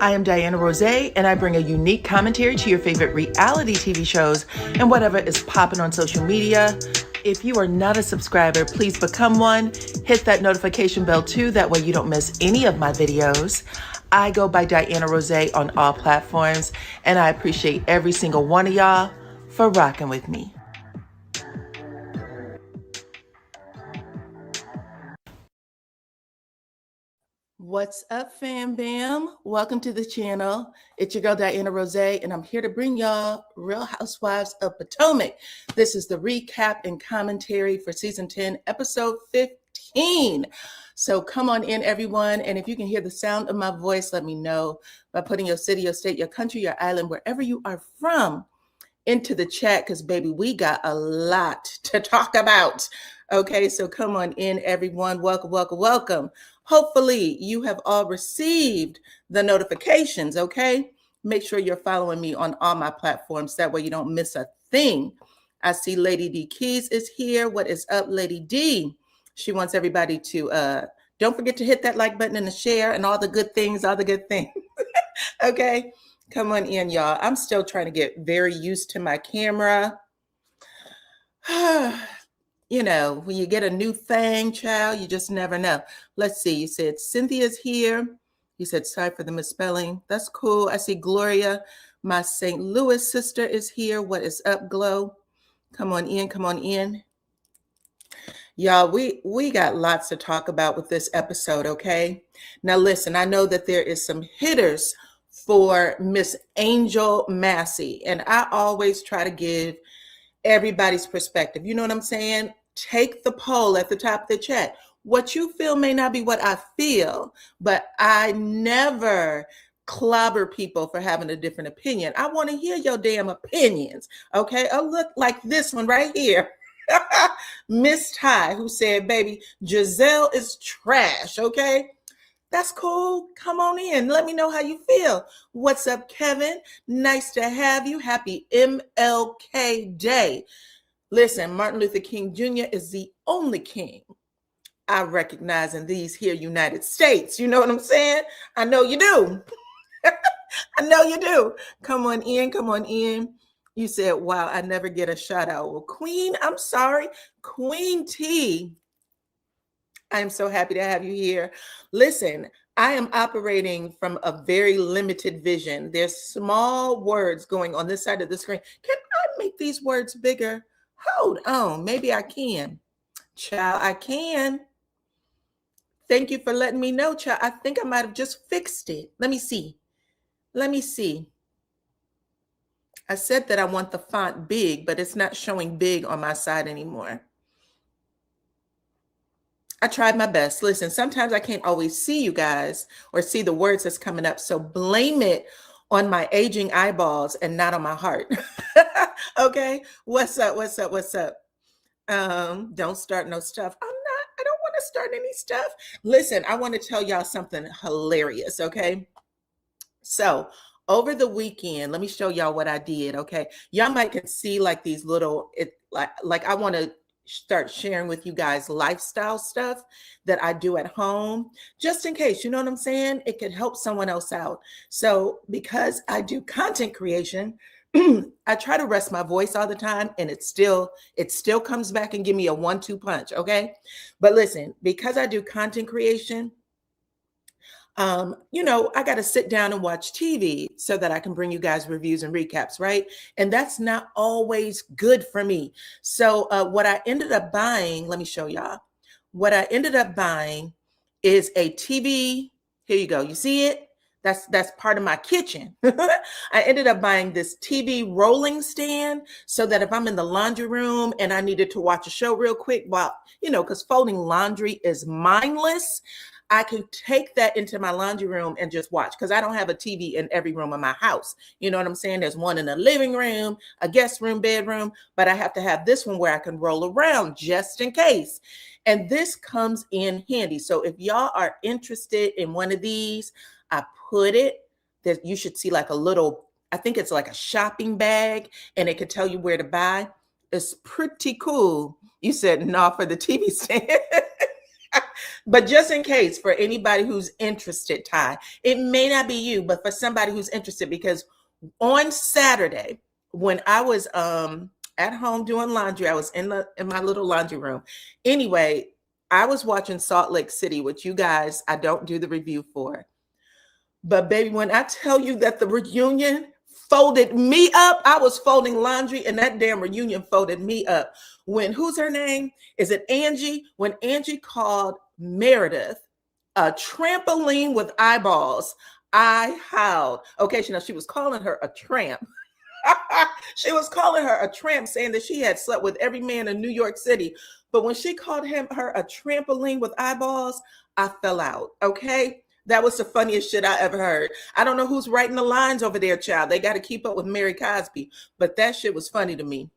I am DYANAROZAY, and I bring a unique commentary to your favorite reality TV shows and whatever is popping on social media. If you are not a subscriber, please become one. Hit that notification bell too, that way you don't miss any of my videos. I go by DYANAROZAY on all platforms, and I appreciate every single one of y'all for rocking with me. What's up, fam bam? Welcome to the channel. It's your girl DYANAROZAY, and I'm here to bring y'all Real Housewives of Potomac. This is the recap and commentary for season 10, episode 15. So come on in, everyone, and if you can hear the sound of my voice, let me know by putting your city, your state, your country, your island, wherever you are from, into the chat, because baby, we got a lot to talk about. Okay, so come on in, everyone. Welcome, welcome, welcome. Hopefully you have all received the notifications, okay? Make sure you're following me on all my platforms. That way you don't miss a thing. I see Lady D Keys is here. What is up, Lady D? She wants everybody to, don't forget to hit that like button and the share and all the good things, Okay, come on in, y'all. I'm still trying to get very used to my camera. You know, when you get a new thing, child, you just never know. Let's see. You said Cynthia's here. You said sorry for the misspelling. That's cool. I see Gloria, my St. Louis sister, is here. What is up, Glow? Come on in. Come on in. Y'all, we got lots to talk about with this episode, okay? Now, listen, I know that there is some hitters for Miss Angel Massey, and I always try to give everybody's perspective. You know what I'm saying? Take the poll at the top of the chat. What you feel may not be what I feel, but I never clobber people for having a different opinion. I want to hear your damn opinions, okay? Oh, look, like this one right here. Miss Ty, who said, baby, Giselle is trash, okay? That's cool. Come on in. Let me know how you feel. What's up, Kevin? Nice to have you. Happy MLK Day. Listen, Martin Luther King Jr. is the only king I recognize in these here United States. You know what I'm saying? I know you do. I know you do. Come on in. Come on in. You said, wow, I never get a shout out. Well, Queen, I'm sorry. Queen T, I am so happy to have you here. Listen, I am operating from a very limited vision. There's small words going on this side of the screen. Can I make these words bigger? Hold on, maybe I can. Child, I can. Thank you for letting me know, child. I think I might have just fixed it. Let me see. Let me see. I said that I want the font big, but it's not showing big on my side anymore. I tried my best. Listen, sometimes I can't always see you guys or see the words that's coming up. So blame it on my aging eyeballs and not on my heart. Okay. What's up? What's up? What's up? Don't start no stuff. I don't want to start any stuff. Listen, I want to tell y'all something hilarious. Okay. So over the weekend, let me show y'all what I did. Okay. Y'all might can see like these little, like I want to start sharing with you guys lifestyle stuff that I do at home, just in case, you know what I'm saying? It could help someone else out. So because I do content creation, I try to rest my voice all the time, and it still comes back and give me a 1-2 punch. Okay. But listen, because I do content creation, you know, I got to sit down and watch TV so that I can bring you guys reviews and recaps, right? And that's not always good for me. So what I ended up buying, let me show y'all. What I ended up buying is a TV. Here you go. You see it? That's part of my kitchen. I ended up buying this TV rolling stand so that if I'm in the laundry room and I needed to watch a show real quick, while, you know, because folding laundry is mindless, I can take that into my laundry room and just watch, because I don't have a TV in every room of my house. You know what I'm saying? There's one in the living room, a guest room, bedroom, but I have to have this one where I can roll around just in case. And this comes in handy. So if y'all are interested in one of these, I put it that you should see like a little, I think it's like a shopping bag, and it could tell you where to buy. It's pretty cool. You said no for the TV stand. But just in case, for anybody who's interested, Ty, it may not be you, but for somebody who's interested, because on Saturday, when I was at home doing laundry, I was in my little laundry room. Anyway, I was watching Salt Lake City, which you guys, I don't do the review for. But baby, when I tell you that the reunion folded me up, I was folding laundry and that damn reunion folded me up. When, who's her name? Is it Angie? When Angie called Meredith a trampoline with eyeballs, I howled. Okay, she was calling her a tramp. She was calling her a tramp, saying that she had slept with every man in New York City. But when she called her a trampoline with eyeballs, I fell out. Okay. That was the funniest shit I ever heard. I don't know who's writing the lines over there, child. They got to keep up with Mary Cosby. But that shit was funny to me.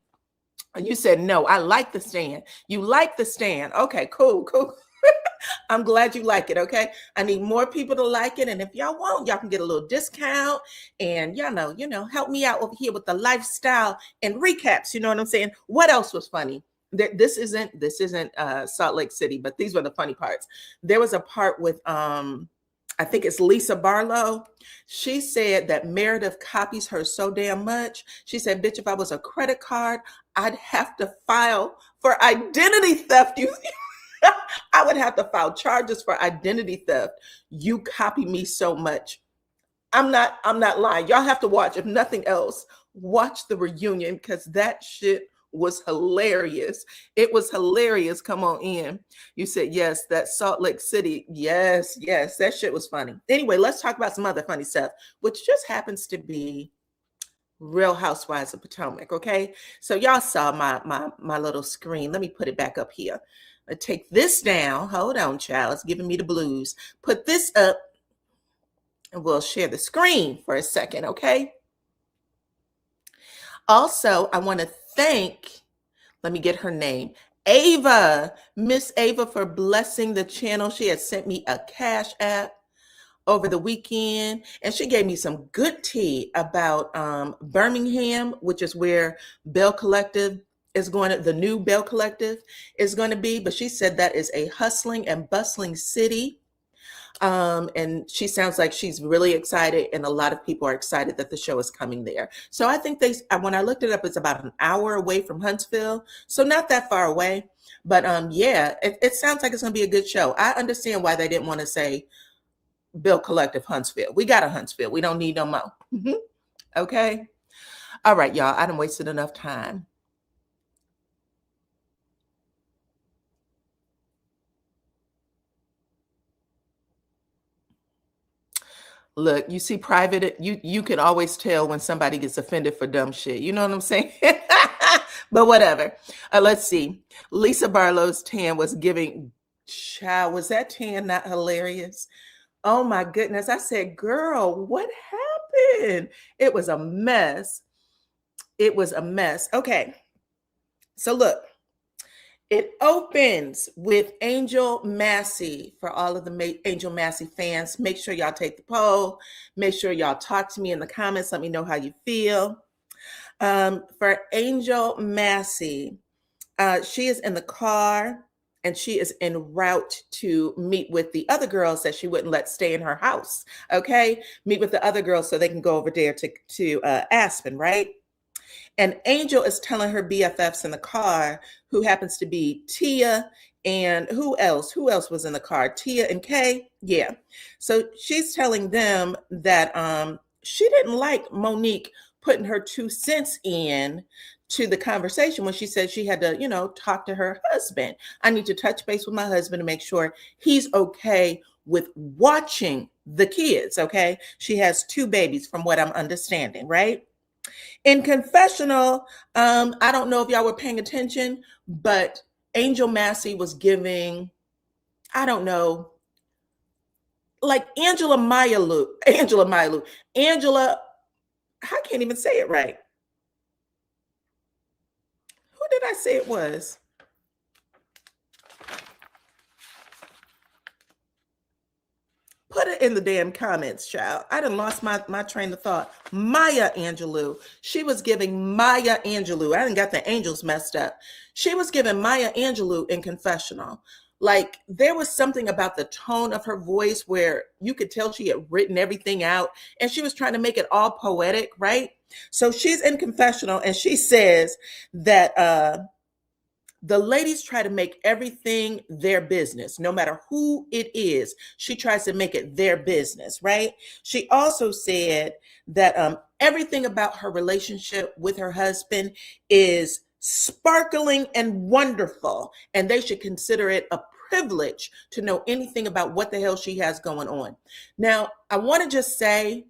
And you said, no, I like the stand. You like the stand. Okay, cool. I'm glad you like it, okay? I need more people to like it. And if y'all want, y'all can get a little discount. And y'all know, help me out over here with the lifestyle and recaps. You know what I'm saying? What else was funny? This isn't Salt Lake City, but these were the funny parts. There was a part with I think it's Lisa Barlow. She said that Meredith copies her so damn much. She said, bitch, if I was a credit card, I'd have to file for identity theft. I would have to file charges for identity theft. You copy me so much. I'm not lying. Y'all have to watch. If nothing else, watch the reunion, because that shit was hilarious. It was hilarious. Come on in. You said, yes, that Salt Lake City. Yes, that shit was funny. Anyway, let's talk about some other funny stuff, which just happens to be Real Housewives of Potomac. Okay. So y'all saw my little screen. Let me put it back up here. I take this down. Hold on, child. It's giving me the blues. Put this up and we'll share the screen for a second. Okay. Also, I want to thank, let me get her name, Ava, Miss Ava, for blessing the channel. She had sent me a Cash App over the weekend, and she gave me some good tea about Birmingham, which is where Bell Collective is going to, the new Bell Collective is going to be. But she said that is a hustling and bustling city. And she sounds like she's really excited, and a lot of people are excited that the show is coming there. So I think when I looked it up, it's about an hour away from Huntsville. So not that far away, but yeah, it sounds like it's going to be a good show. I understand why they didn't want to say Bill Collective Huntsville. We got a Huntsville. We don't need no more. Okay. All right, y'all. I done wasted enough time. Look, you see private, you can always tell when somebody gets offended for dumb shit. You know what I'm saying? But whatever. Let's see. Lisa Barlow's tan was giving, child, was that tan not hilarious? Oh my goodness. I said, girl, what happened? It was a mess. It was a mess. Okay. So look. It opens with Angel Massey. For all of the Angel Massey fans, make sure y'all take the poll. Make sure y'all talk to me in the comments. Let me know how you feel. For Angel Massey, she is in the car and she is en route to meet with the other girls that she wouldn't let stay in her house. Okay, meet with the other girls so they can go over there to Aspen, right? And Angel is telling her BFFs in the car, who happens to be Tia and who else? Who else was in the car? Tia and Kay? Yeah. So she's telling them that she didn't like Monique putting her 2 cents in to the conversation when she said she had to, talk to her husband. I need to touch base with my husband to make sure he's okay with watching the kids, okay? She has 2 babies from what I'm understanding, right? In confessional, I don't know if y'all were paying attention, but Angel Massey was giving, I don't know, like Angela, I can't even say it right. Who did I say it was? Put it in the damn comments, child. I done lost my train of thought. Maya Angelou. She was giving Maya Angelou. I done got the angels messed up. She was giving Maya Angelou in confessional. Like there was something about the tone of her voice where you could tell she had written everything out and she was trying to make it all poetic, right? So she's in confessional and she says that the ladies try to make everything their business, no matter who it is. She tries to make it their business, right? She also said that everything about her relationship with her husband is sparkling and wonderful, and they should consider it a privilege to know anything about what the hell she has going on. Now, I want to just say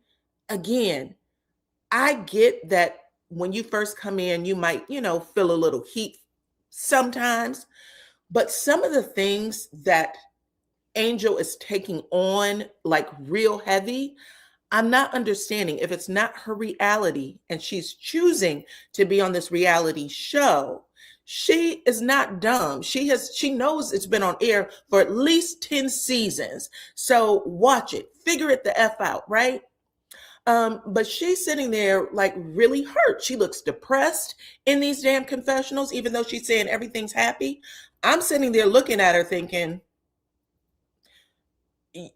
again, I get that when you first come in, you might, feel a little heat sometimes, but some of the things that Angel is taking on, like real heavy, I'm not understanding. If it's not her reality and she's choosing to be on this reality show, she is not dumb. She knows it's been on air for at least 10 seasons. So watch it, figure it the F out, right? But she's sitting there like really hurt. She looks depressed in these damn confessionals, even though she's saying everything's happy. I'm sitting there looking at her thinking,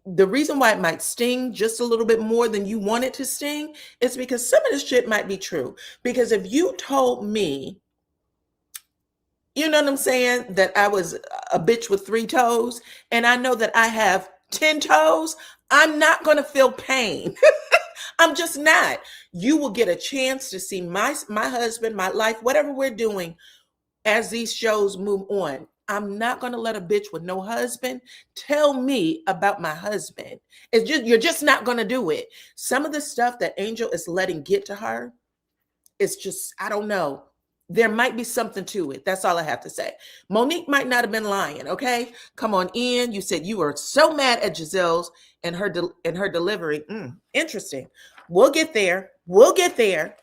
the reason why it might sting just a little bit more than you want it to sting is because some of this shit might be true. Because if you told me, you know what I'm saying, that I was a bitch with 3 toes and I know that I have 10 toes, I'm not going to feel pain. I'm just not. You will get a chance to see my husband, my life, whatever we're doing as these shows move on. I'm not going to let a bitch with no husband tell me about my husband. You're just not going to do it. Some of the stuff that Angel is letting get to her, it's just, I don't know. There might be something to it. That's all I have to say. Monique might not have been lying, okay? Come on in. You said you were so mad at Gizelle's and her delivery. Interesting. We'll get there. We'll get there.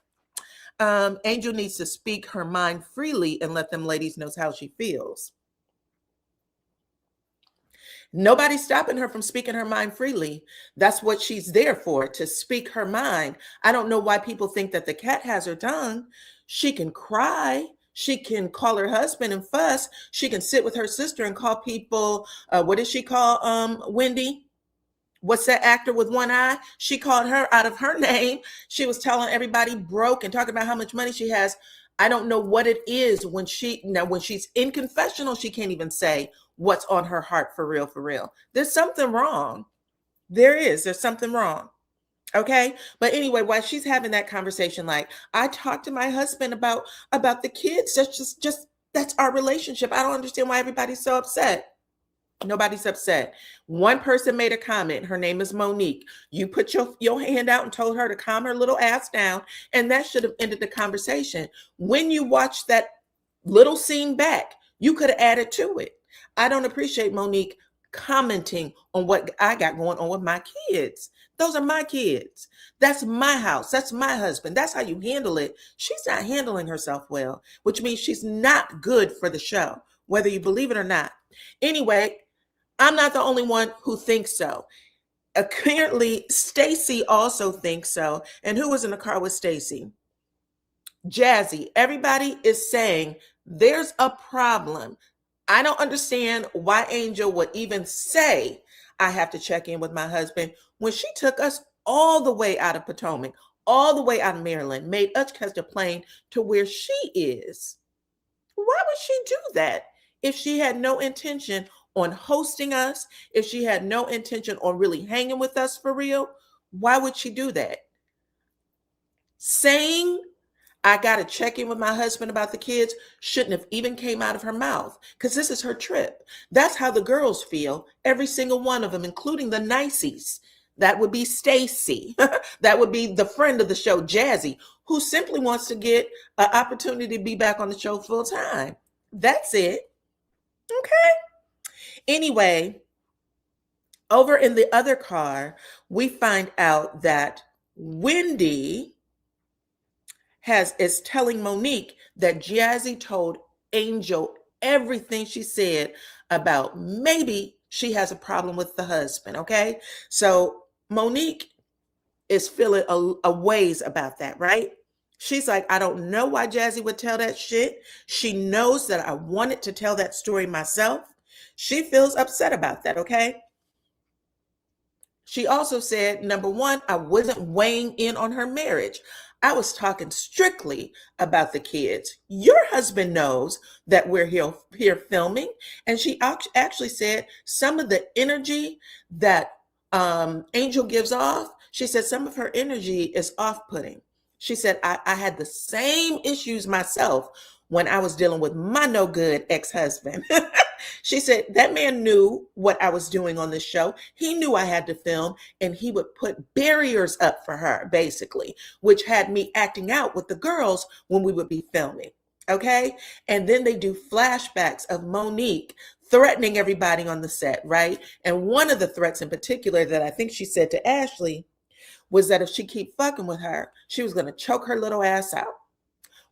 Angel needs to speak her mind freely and let them ladies know how she feels. Nobody's stopping her from speaking her mind freely. That's what she's there for, to speak her mind. I don't know why people think that the cat has her tongue. She can cry. She can call her husband and fuss. She can sit with her sister and call people, what did she call Wendy? What's that actor with one eye? She called her out of her name. She was telling everybody broke and talking about how much money she has. I don't know what it is when she's in confessional, she can't even say what's on her heart for real, for real. There's something wrong. There's something wrong. Okay. But anyway, while she's having that conversation, like, I talked to my husband about the kids. That's just that's our relationship. I don't understand why everybody's so upset. Nobody's upset. One person made a comment. Her name is Monique. You put your hand out and told her to calm her little ass down, and that should have ended the conversation. When you watch that little scene back, you could have added to it. I don't appreciate Monique commenting on what I got going on with my kids. Those are my kids. That's my house. That's my husband. That's how you handle it. She's not handling herself well, which means she's not good for the show, whether you believe it or not. Anyway, I'm not the only one who thinks so. Apparently, Stacy also thinks so. And who was in the car with Stacy? Jazzy. Everybody is saying there's a problem. I don't understand why Angel would even say, I have to check in with my husband, when she took us all the way out of Potomac, all the way out of Maryland, made us catch the plane to where she is. Why would she do that if she had no intention on hosting us, if she had no intention on really hanging with us for real? Why would she do that? Saying, I got to check in with my husband about the kids shouldn't have even came out of her mouth, because this is her trip. That's how the girls feel, every single one of them, including the niceys. That would be Stacy. That would be the friend of the show, Jazzy, who simply wants to get an opportunity to be back on the show full time. That's it. Okay. Anyway, over in the other car, we find out that Wendy is telling Monique that Jazzy told Angel everything she said about maybe she has a problem with the husband. Okay. So Monique is feeling a ways about that, right? She's like, I don't know why Jazzy would tell that shit. She knows that I wanted to tell that story myself. She feels upset about that, okay? She also said, number one, I wasn't weighing in on her marriage. I was talking strictly about the kids. Your husband knows that we're here filming. And she actually said some of the energy that Angel gives off, she said some of her energy is off-putting. She said, I had the same issues myself when I was dealing with my no good ex-husband. She said that man knew what I was doing on this show. He knew I had to film, and he would put barriers up for her, basically, which had me acting out with the girls when we would be filming. Okay. And then they do flashbacks of Monique threatening everybody on the set, right? And one of the threats in particular that I think she said to Ashley was that if she keep fucking with her, she was going to choke her little ass out,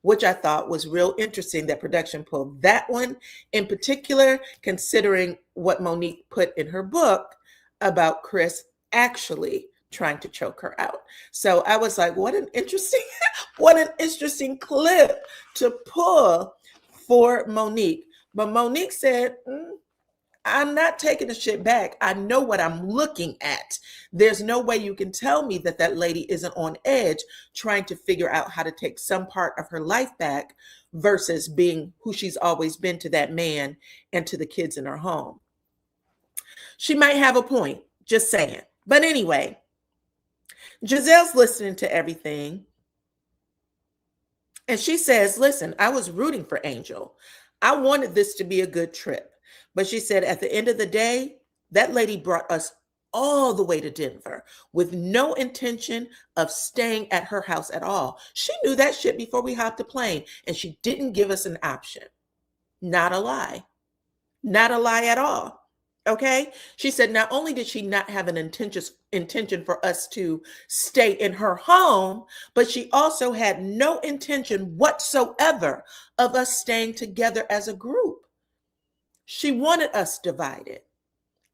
which I thought was real interesting that production pulled that one in particular, considering what Monique put in her book about Chris actually trying to choke her out. So I was like, what an interesting clip to pull for Monique. But Monique said, I'm not taking the shit back. I know what I'm looking at. There's no way you can tell me that that lady isn't on edge trying to figure out how to take some part of her life back versus being who she's always been to that man and to the kids in her home. She might have a point, just saying. But anyway, Gizelle's listening to everything. And she says, listen, I was rooting for Angel. I wanted this to be a good trip. But she said, at the end of the day, that lady brought us all the way to Denver with no intention of staying at her house at all. She knew that shit before we hopped the plane, and she didn't give us an option. Not a lie. Not a lie at all. Okay? She said not only did she not have an intention for us to stay in her home, but she also had no intention whatsoever of us staying together as a group. She wanted us divided.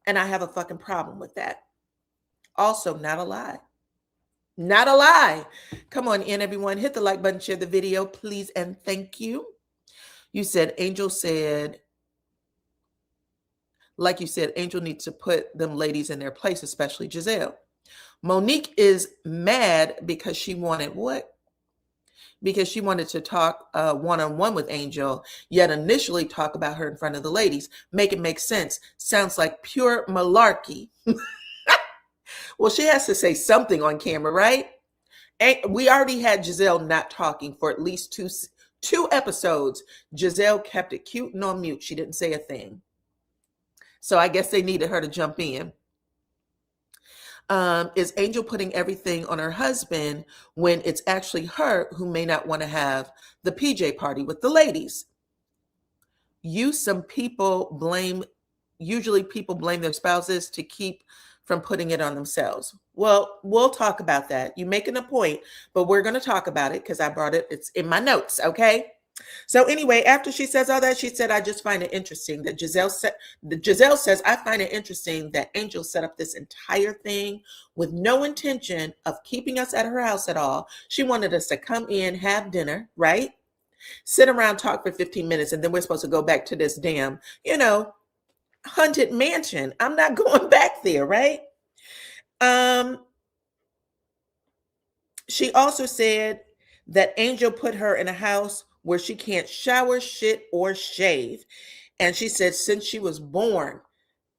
And I have a fucking problem with that. Also, not a lie. Not a lie. Come on in, everyone. Hit the like button, share the video, please, and thank you. You said, Angel said, like you said, Angel needs to put them ladies in their place, especially Gizelle. Monique is mad because she wanted what? Because she wanted to talk one-on-one with Angel, yet initially talk about her in front of the ladies. Make it make sense. Sounds like pure malarkey. Well, she has to say something on camera, right? And we already had Gizelle not talking for at least two episodes. Gizelle kept it cute and on mute. She didn't say a thing. So I guess they needed her to jump in. Is Angel putting everything on her husband when it's actually her who may not want to have the PJ party with the ladies? Usually people blame their spouses to keep from putting it on themselves. Well, we'll talk about that. You're making a point, but we're going to talk about it because I brought it. It's in my notes, okay? So anyway, after she says all that, she said, I just find it interesting that Gizelle says, I find it interesting that Angel set up this entire thing with no intention of keeping us at her house at all. She wanted us to come in, have dinner, right? Sit around, talk for 15 minutes, and then we're supposed to go back to this damn, haunted mansion. I'm not going back there, right? She also said that Angel put her in a house where she can't shower, shit, or shave. And she said since she was born,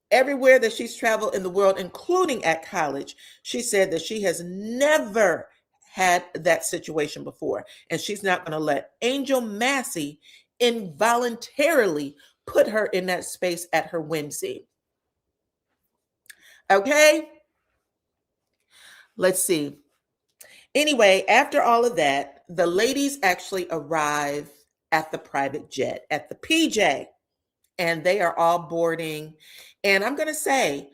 everywhere that she's traveled in the world, including at college, she said that she has never had that situation before. And she's not going to let Angel Massey involuntarily put her in that space at her whimsy. Okay? Let's see. Anyway, after all of that, the ladies actually arrive at the private jet, at the PJ, and they are all boarding. And I'm going to say,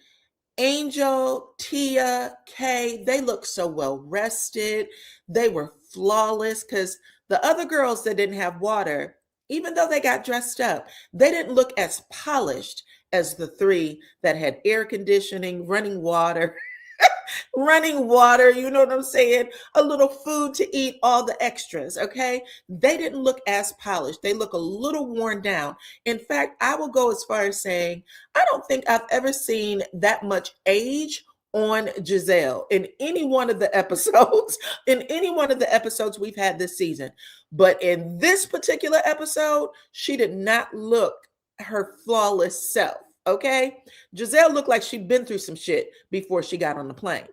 Angel, Tia, Kay, they look so well rested. They were flawless because the other girls that didn't have water, even though they got dressed up, they didn't look as polished as the three that had air conditioning, running water, running water, you know what I'm saying? A little food to eat, all the extras, okay? They didn't look as polished. They look a little worn down. In fact, I will go as far as saying, I don't think I've ever seen that much age on Giselle in any one of the episodes, in any one of the episodes we've had this season. But in this particular episode, she did not look her flawless self, okay? Giselle looked like she'd been through some shit before she got on the plane.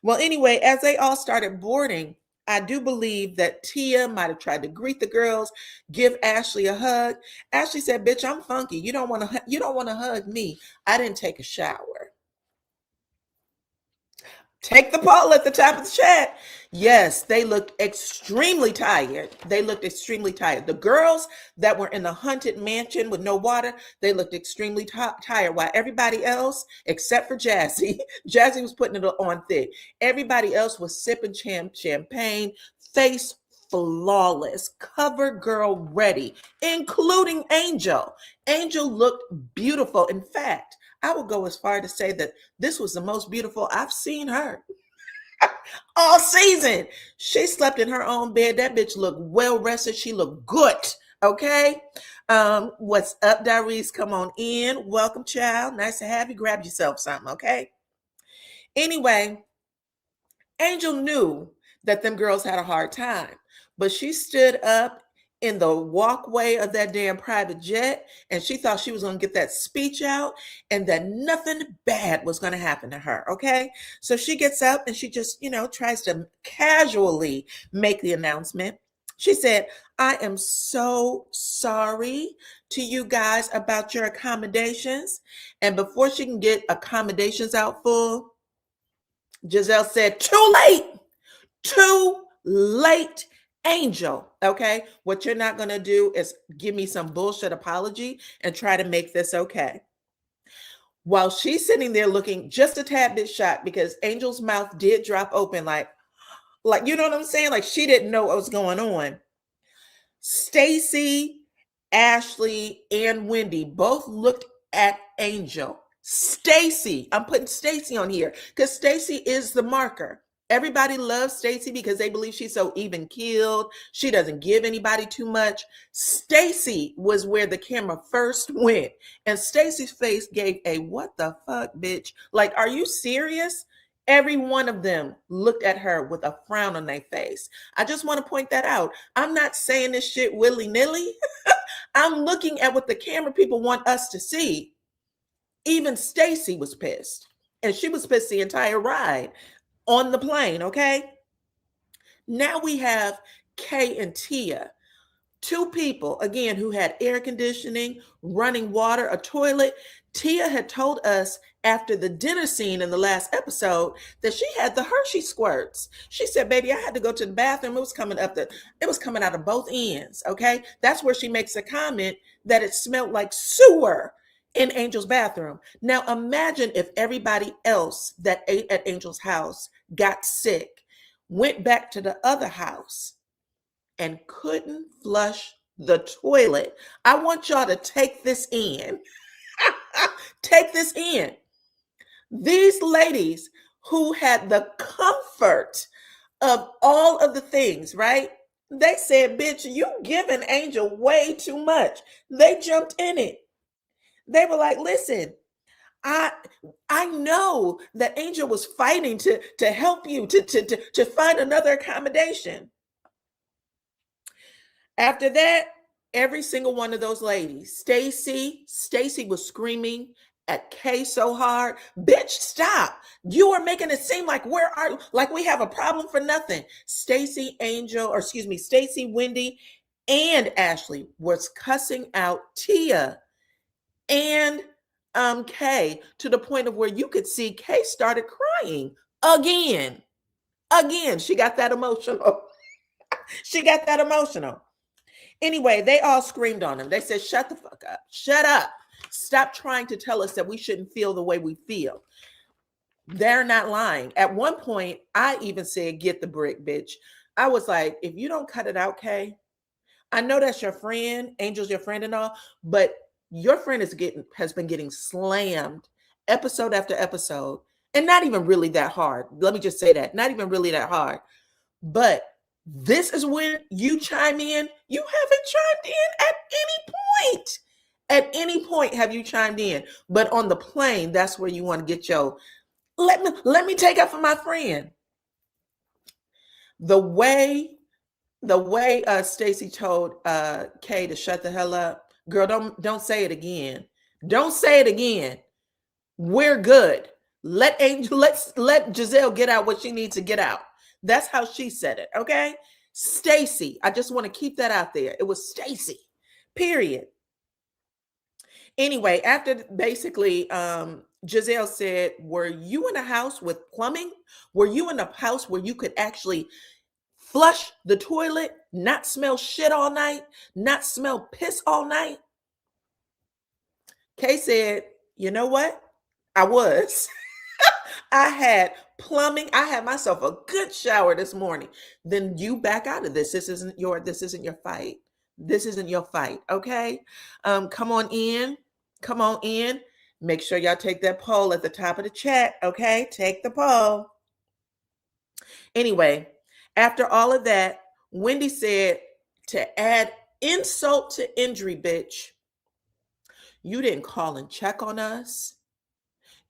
Well, anyway, as they all started boarding, I do believe that Tia might have tried to greet the girls, give Ashley a hug. Ashley said, "Bitch, I'm funky. You don't want to hug me. I didn't take a shower." Take the poll at the top of the chat. Yes, they looked extremely tired. They looked extremely tired. The girls that were in the haunted mansion with no water, they looked extremely tired. While everybody else, except for Jazzy, Jazzy was putting it on thick. Everybody else was sipping champagne, face flawless, cover girl ready, including Angel. Angel looked beautiful. In fact, I would go as far to say that this was the most beautiful I've seen her all season. She slept in her own bed. That bitch looked well rested. She looked good. Okay. What's up, Darius? Come on in. Welcome, child. Nice to have you. Grab yourself something. Okay. Anyway, Angel knew that them girls had a hard time, but she stood up in the walkway of that damn private jet, and she thought she was going to get that speech out and that nothing bad was going to happen to her. Okay. So she gets up and she just, tries to casually make the announcement. She said, "I am so sorry to you guys about your accommodations." And before she can get accommodations out full, Giselle said, "Too late, too late. Angel, okay? What you're not going to do is give me some bullshit apology and try to make this okay." While she's sitting there looking just a tad bit shocked because Angel's mouth did drop open like, you know what I'm saying? Like she didn't know what was going on. Stacy, Ashley, and Wendy both looked at Angel. Stacy, I'm putting Stacy on here because Stacy is the marker. Everybody loves Stacy because they believe she's so even keeled. She doesn't give anybody too much. Stacy was where the camera first went. And Stacy's face gave a "what the fuck, bitch?" Like, are you serious? Every one of them looked at her with a frown on their face. I just want to point that out. I'm not saying this shit willy-nilly. I'm looking at what the camera people want us to see. Even Stacy was pissed. And she was pissed the entire ride on the plane, okay? Now we have Kay and Tia, two people, again, who had air conditioning, running water, a toilet. Tia had told us after the dinner scene in the last episode that she had the Hershey squirts. She said, "Baby, I had to go to the bathroom. It was coming out of both ends." Okay. That's where she makes a comment that it smelled like sewer in Angel's bathroom. Now imagine if everybody else that ate at Angel's house got sick, went back to the other house, and couldn't flush the toilet. I want y'all to take this in. Take this in. These ladies who had the comfort of all of the things, right? They said, "Bitch, you giving Angel way too much." They jumped in it. They were like, "Listen, I know that Angel was fighting to help you to find another accommodation." After that, every single one of those ladies, Stacy was screaming at Kay so hard, "Bitch, stop. You are making it seem like we have a problem for nothing." Stacy, Wendy, and Ashley was cussing out Tia and Kay to the point of where you could see Kay started crying again. She got that emotional. Anyway, they all screamed on him. They said, "Shut the fuck up. Shut up. Stop trying to tell us that we shouldn't feel the way we feel." They're not lying. At one point, I even said, "Get the brick, bitch." I was like, if you don't cut it out, Kay, I know that's your friend. Angel's your friend and all, but your friend has been getting slammed episode after episode. And not even really that hard. Let me just say that. Not even really that hard. But this is when you chime in. You haven't chimed in at any point. At any point have you chimed in. But on the plane, that's where you want to get your, let me take up for my friend. The way Stacy told Kay to shut the hell up, girl, don't say it again. Don't say it again. We're good. Let Giselle get out what she needs to get out. That's how she said it. Okay, Stacy. I just want to keep that out there. It was Stacy. Period. Anyway, after basically, Giselle said, "Were you in a house with plumbing? Were you in a house where you could actually flush the toilet, not smell shit all night, not smell piss all night?" Kay said, "You know what? I was." I had plumbing. I had myself a good shower this morning. Then you back out of this. This isn't your fight. This isn't your fight. Okay. Come on in. Come on in. Make sure y'all take that poll at the top of the chat. Okay. Take the poll. Anyway, after all of that, Wendy said, to add insult to injury, bitch, you didn't call and check on us.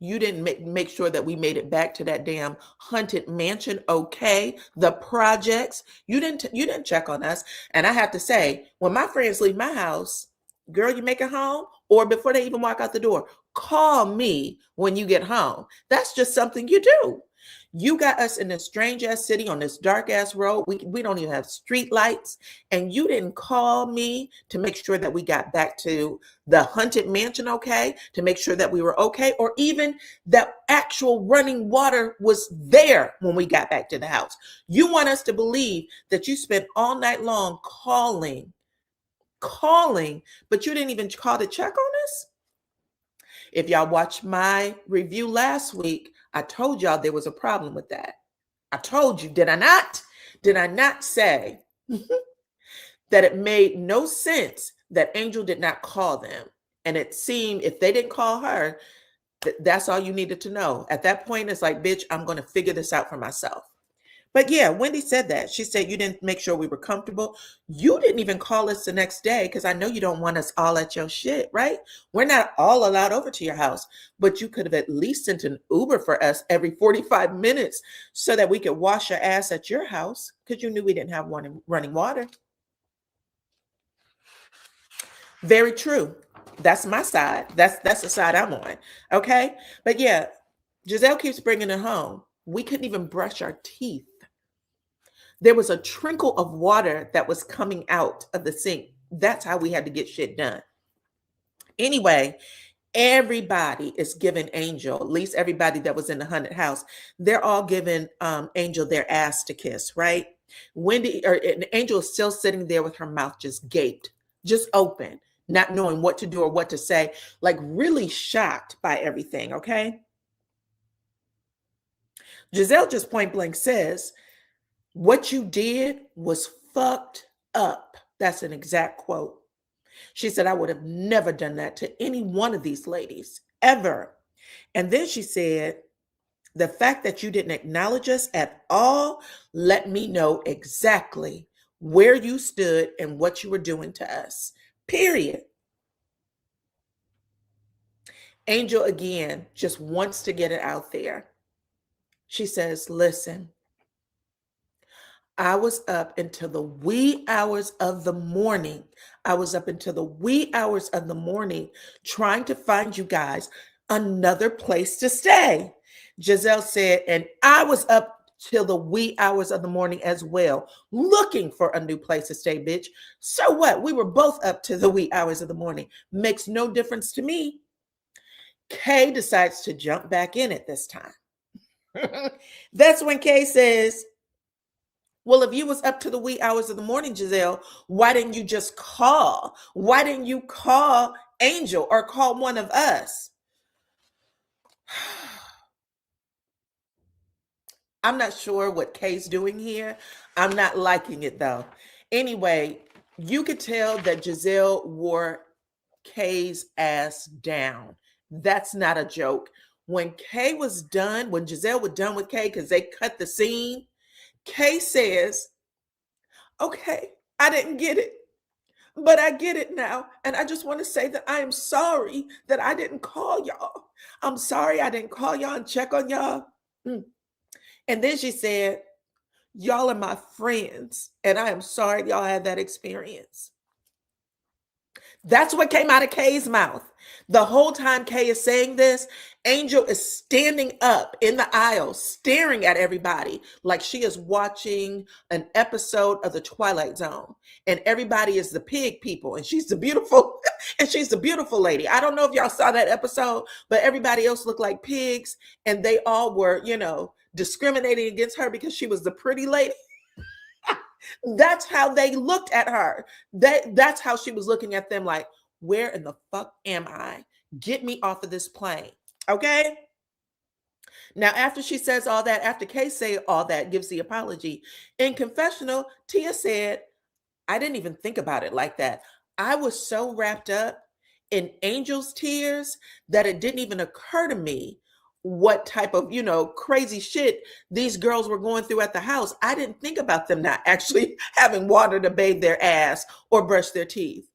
You didn't make sure that we made it back to that damn haunted mansion. Okay. The projects. You didn't check on us. And I have to say, when my friends leave my house, girl, you make it home, or before they even walk out the door, call me when you get home. That's just something you do. You got us in this strange ass city on this dark ass road. We don't even have street lights. And you didn't call me to make sure that we got back to the haunted mansion okay, to make sure that we were okay, or even that actual running water was there when we got back to the house. You want us to believe that you spent all night long calling, but you didn't even call to check on us? If y'all watched my review last week, I told y'all there was a problem with that. I told you, did I not? Did I not say that it made no sense that Angel did not call them? And it seemed if they didn't call her, that's all you needed to know. At that point, it's like, bitch, I'm going to figure this out for myself. But yeah, Wendy said that. She said you didn't make sure we were comfortable. You didn't even call us the next day because I know you don't want us all at your shit, right? We're not all allowed over to your house, but you could have at least sent an Uber for us every 45 minutes so that we could wash our ass at your house because you knew we didn't have running water. Very true. That's my side. That's the side I'm on. Okay. But yeah, Giselle keeps bringing it home. We couldn't even brush our teeth. There was a trickle of water that was coming out of the sink. That's how we had to get shit done. Anyway, everybody is giving Angel, at least everybody that was in the haunted house, they're all giving Angel their ass to kiss, right? Angel is still sitting there with her mouth just gaped, just open, not knowing what to do or what to say, like really shocked by everything, okay? Giselle just point blank says, what you did was fucked up. That's an exact quote. She said, I would have never done that to any one of these ladies, ever. And then she said, the fact that you didn't acknowledge us at all let me know exactly where you stood and what you were doing to us. Period. Angel, again, just wants to get it out there. She says, listen, I was up until the wee hours of the morning. I was up until the wee hours of the morning trying to find you guys another place to stay. Giselle said, and I was up till the wee hours of the morning as well, looking for a new place to stay, bitch. So what? We were both up to the wee hours of the morning. Makes no difference to me. Kay decides to jump back in at this time. That's when Kay says, well, if you was up to the wee hours of the morning, Giselle, why didn't you just call? Why didn't you call Angel or call one of us? I'm not sure what Kay's doing here. I'm not liking it though. Anyway, you could tell that Giselle wore Kay's ass down. That's not a joke. When Kay was done, when Giselle was done with Kay, because they cut the scene, Kay says, okay, I didn't get it, but I get it now. And I just want to say that I am sorry that I didn't call y'all. I'm sorry I didn't call y'all and check on y'all. And then she said, y'all are my friends, and I am sorry y'all had that experience. That's what came out of Kay's mouth. The whole time Kay is saying this, Angel is standing up in the aisle, staring at everybody like she is watching an episode of The Twilight Zone. And everybody is the pig people, and she's the beautiful, and she's the beautiful lady. I don't know if y'all saw that episode, but everybody else looked like pigs, and they all were, discriminating against her because she was the pretty lady. That's how they looked at her. That's how she was looking at them, like, where in the fuck am I? Get me off of this plane. Okay. Now, after she says all that, after Kay say all that, gives the apology, in confessional, Tia said, I didn't even think about it like that. I was so wrapped up in Angel's tears that it didn't even occur to me what type of, crazy shit these girls were going through at the house. I didn't think about them not actually having water to bathe their ass or brush their teeth.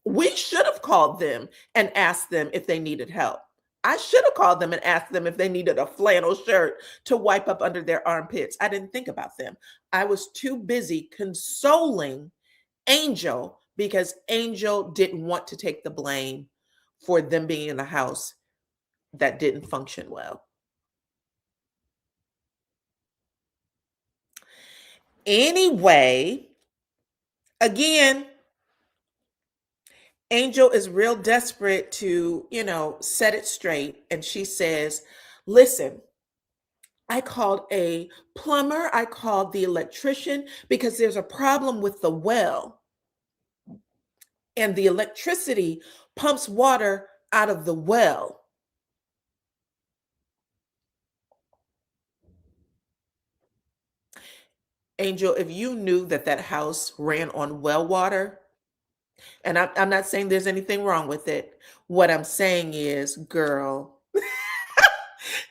We should have called them and asked them if they needed help. I should have called them and asked them if they needed a flannel shirt to wipe up under their armpits. I didn't think about them. I was too busy consoling Angel because Angel didn't want to take the blame for them being in a house that didn't function well. Anyway, again, Angel is real desperate to, set it straight. And she says, listen, I called a plumber, I called the electrician because there's a problem with the well. And the electricity pumps water out of the well. Angel, if you knew that house ran on well water, and I'm not saying there's anything wrong with it. What I'm saying is, girl,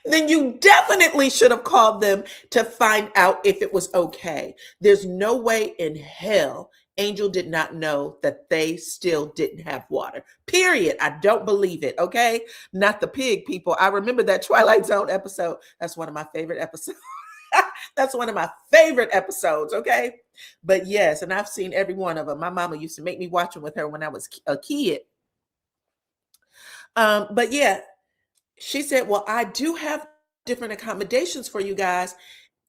then you definitely should have called them to find out if it was okay. There's no way in hell Angel did not know that they still didn't have water. Period. I don't believe it. Okay. Not the pig people. I remember that Twilight Zone episode. That's one of my favorite episodes. That's one of my favorite episodes. Okay. But yes, and I've seen every one of them. My mama used to make me watch them with her when I was a kid. But yeah, she said, well, I do have different accommodations for you guys.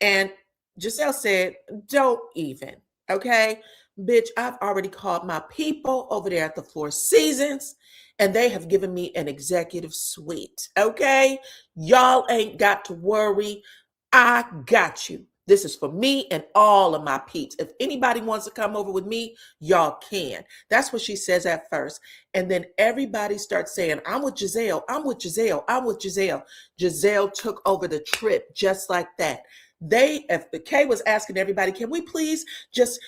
And Giselle said, don't even. Okay. Bitch, I've already called my people over there at the Four Seasons, and they have given me an executive suite. Okay. Y'all ain't got to worry. I got you. This is for me and all of my peeps. If anybody wants to come over with me, y'all can. That's what she says at first. And then everybody starts saying, I'm with Giselle. I'm with Giselle. I'm with Giselle. Giselle took over the trip just like that. If the Kay was asking everybody, can we please just,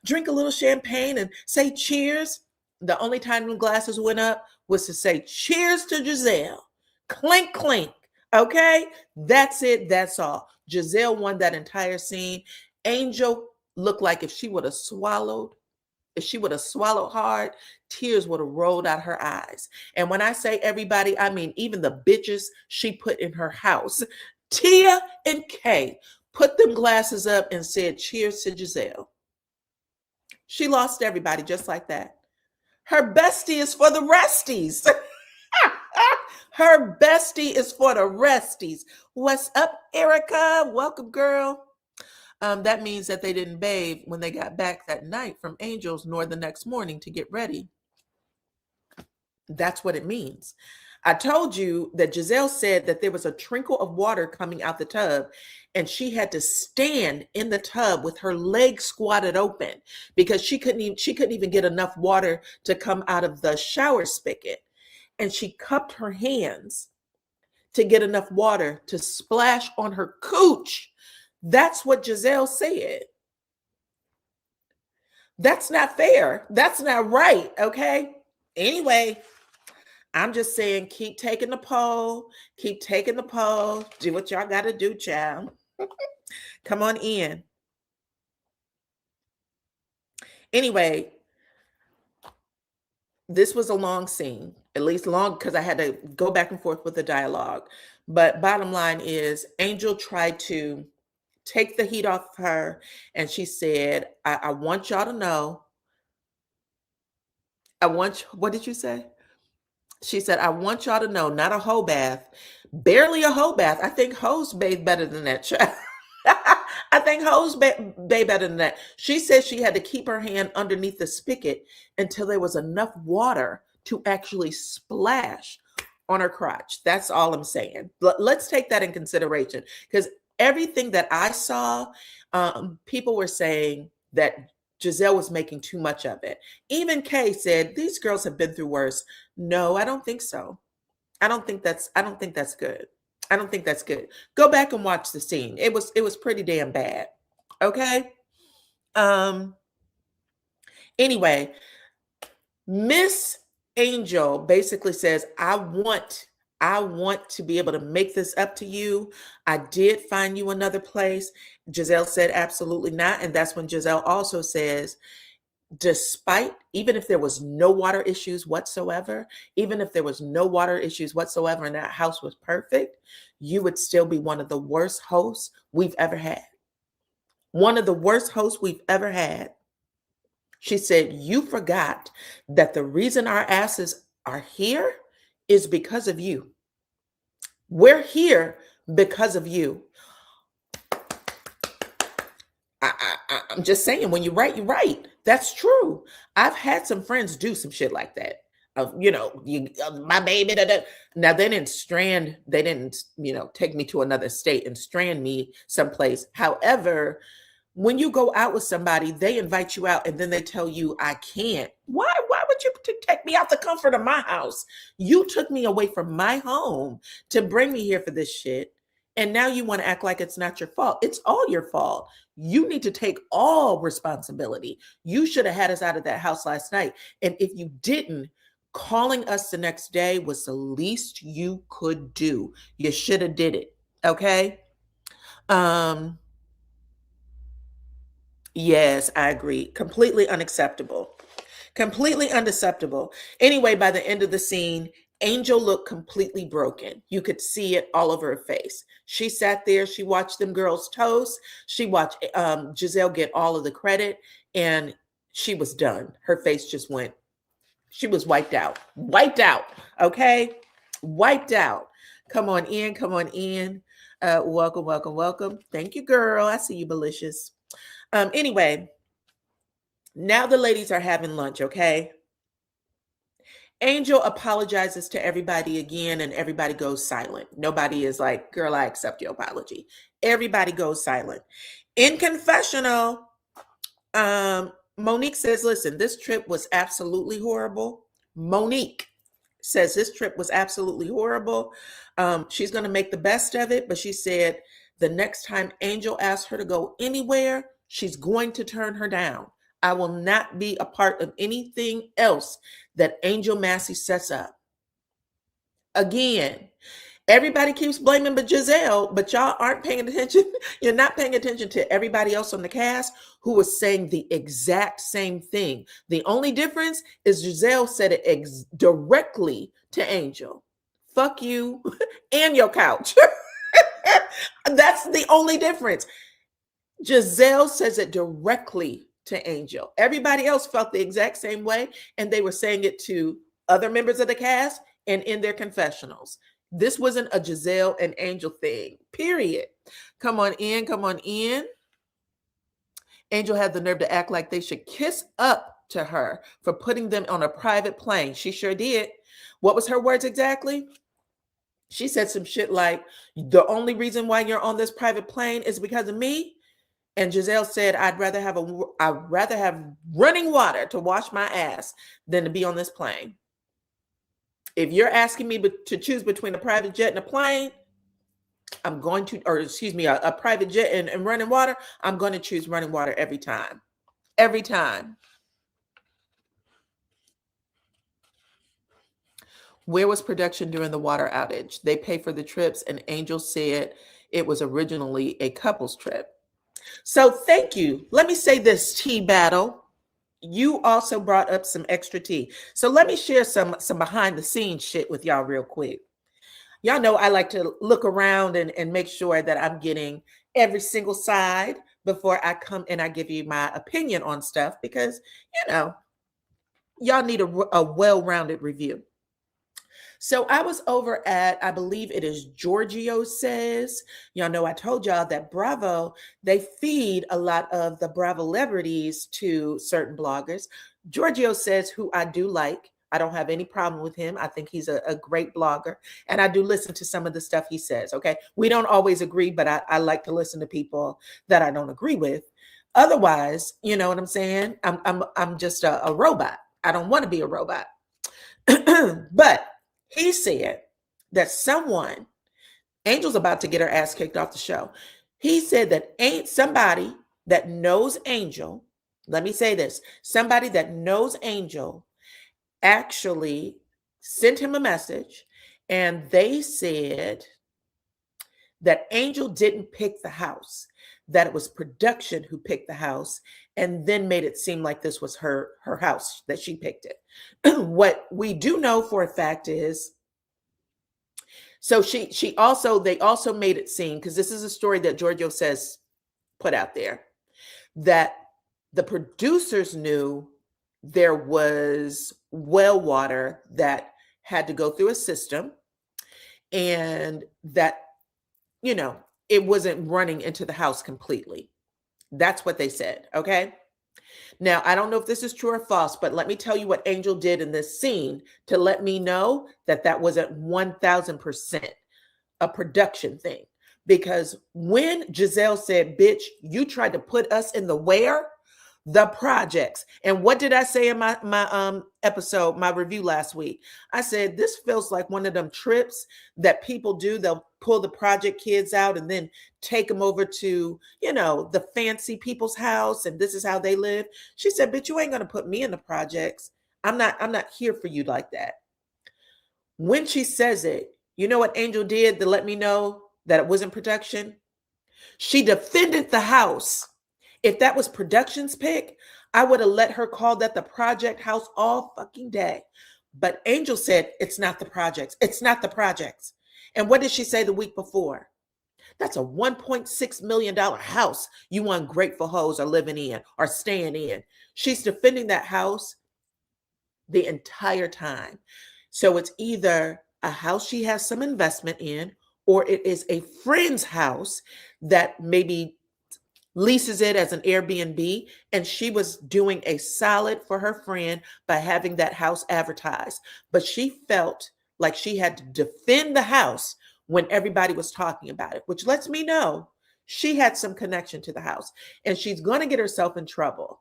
drink a little champagne and say cheers? The only time the glasses went up was to say cheers to Giselle. Clink, clink. Okay, that's it. That's all. Giselle won that entire scene. Angel looked like if she would have swallowed hard, tears would have rolled out her eyes. And when I say everybody, I mean even the bitches she put in her house. Tia and Kay put them glasses up and said, cheers to Giselle. She lost everybody just like that. Her bestie is for the resties. Her bestie is for the resties. What's up, Erica? Welcome, girl. That means that they didn't bathe when they got back that night from Angel's, nor the next morning to get ready. That's what it means. I told you that Giselle said that there was a trickle of water coming out the tub, and she had to stand in the tub with her legs squatted open because she couldn't even get enough water to come out of the shower spigot. And she cupped her hands to get enough water to splash on her cooch. That's what Giselle said. That's not fair. That's not right. Okay. Anyway, I'm just saying, keep taking the poll. Keep taking the poll. Do what y'all got to do, child. Come on in. Anyway, this was a long scene, at least long because I had to go back and forth with the dialogue. But bottom line is, Angel tried to take the heat off her, and she said, I want y'all to know. What did you say? She said, I want y'all to know, not a hoe bath, barely a hoe bath. I think hoes bathe better than that, child. I think hoes bathe better than that. She said she had to keep her hand underneath the spigot until there was enough water to actually splash on her crotch. That's all I'm saying. Let's take that in consideration, because everything that I saw, people were saying that Giselle was making too much of it. Even Kay said, these girls have been through worse. No, I don't think so. I don't think that's good. I don't think that's good. Go back and watch the scene. It was pretty damn bad. Okay? Anyway, Miss Angel basically says, I want to be able to make this up to you. I did find you another place. Giselle said, absolutely not. And that's when Giselle also says, despite, even if there was no water issues whatsoever, even if there was no water issues whatsoever and that house was perfect, you would still be one of the worst hosts we've ever had. One of the worst hosts we've ever had. She said, you forgot that the reason our asses are here is because of you. We're here because of you. I'm just saying, when you're right, you're right. That's true. I've had some friends do some shit like that. My baby. Now they didn't, take me to another state and strand me someplace. However, when you go out with somebody, they invite you out and then they tell you, I can't. Why would you take me out the comfort of my house? You took me away from my home to bring me here for this shit. And now you want to act like it's not your fault. It's all your fault. You need to take all responsibility. You should have had us out of that house last night. And if you didn't, calling us the next day was the least you could do. You should have did it. Okay? Yes, I agree. Completely unacceptable. Completely unacceptable. Anyway, by the end of the scene, Angel looked completely broken. You could see it all over her face. She sat there, she watched them girls toast. She watched Giselle get all of the credit, and she was done. Her face just went, she was wiped out. Wiped out. Okay? Wiped out. Come on in. Come on in. Welcome, welcome, welcome. Thank you, girl. I see you, Malicious. Anyway, now the ladies are having lunch, okay? Angel apologizes to everybody again, and everybody goes silent. Nobody is like, girl, I accept your apology. Everybody goes silent. In confessional, Monique says, listen, this trip was absolutely horrible. Monique says this trip was absolutely horrible. She's going to make the best of it, but she said the next time Angel asks her to go anywhere, she's going to turn her down. I will not be a part of anything else that Angel Massey sets up. Again, everybody keeps blaming but Giselle, but y'all aren't paying attention. You're not paying attention to everybody else on the cast who was saying the exact same thing. The only difference is Giselle said it directly to Angel. Fuck you and your couch. That's the only difference. Giselle says it directly to Angel. Everybody else felt the exact same way, and they were saying it to other members of the cast and in their confessionals. This wasn't a Giselle and Angel thing, period. Come on in, come on in. Angel had the nerve to act like they should kiss up to her for putting them on a private plane. She sure did. What was her words exactly? She said some shit like, the only reason why you're on this private plane is because of me. And Giselle said, I'd rather have running water to wash my ass than to be on this plane. If you're asking me to choose between a private jet and a plane, I'm going to, or excuse me, a private jet and running water, I'm going to choose running water every time. Every time. Where was production during the water outage? They pay for the trips, and Angel said it was originally a couple's trip. So thank you. Let me say this, Tea Battle. You also brought up some extra tea. So let me share some behind the scenes shit with y'all real quick. Y'all know I like to look around and make sure that I'm getting every single side before I come and I give you my opinion on stuff, because, y'all need a well-rounded review. So I was over at, I believe it is Giorgio Says. Y'all know I told y'all that Bravo, they feed a lot of the Bravo celebrities to certain bloggers. Giorgio Says, who I do like. I don't have any problem with him. I think he's a great blogger. And I do listen to some of the stuff he says, okay? We don't always agree, but I like to listen to people that I don't agree with. Otherwise, you know what I'm saying? I'm just a robot. I don't want to be a robot. But he said that Angel's about to get her ass kicked off the show. He said that ain't somebody that knows Angel. Let me say this. Somebody that knows Angel actually sent him a message, and they said that Angel didn't pick the house, that it was production who picked the house, and then made it seem like this was her house, that she picked it. What we do know for a fact is, so they also made it seem, because this is a story that Giorgio Says put out there, that the producers knew there was well water that had to go through a system, and that, it wasn't running into the house completely. That's what they said, okay? Now, I don't know if this is true or false, but let me tell you what Angel did in this scene to let me know that that wasn't 1000% a production thing. Because when Giselle said, bitch, you tried to put us in the projects. And what did I say in my episode, my review last week? I said, this feels like one of them trips that people do. They'll pull the project kids out and then take them over to, the fancy people's house, and this is how they live. She said, bitch, you ain't gonna put me in the projects. I'm not here for you like that. When she says it, you know what Angel did to let me know that it wasn't production? She defended the house. If that was production's pick, I would have let her call that the project house all fucking day. But Angel said, it's not the projects. It's not the projects. And what did she say the week before? That's a $1.6 million house you ungrateful hoes are living in or staying in. She's defending that house the entire time. So it's either a house she has some investment in, or it is a friend's house that maybe leases it as an Airbnb, and she was doing a solid for her friend by having that house advertised. But she felt like she had to defend the house when everybody was talking about it, which lets me know she had some connection to the house, and she's going to get herself in trouble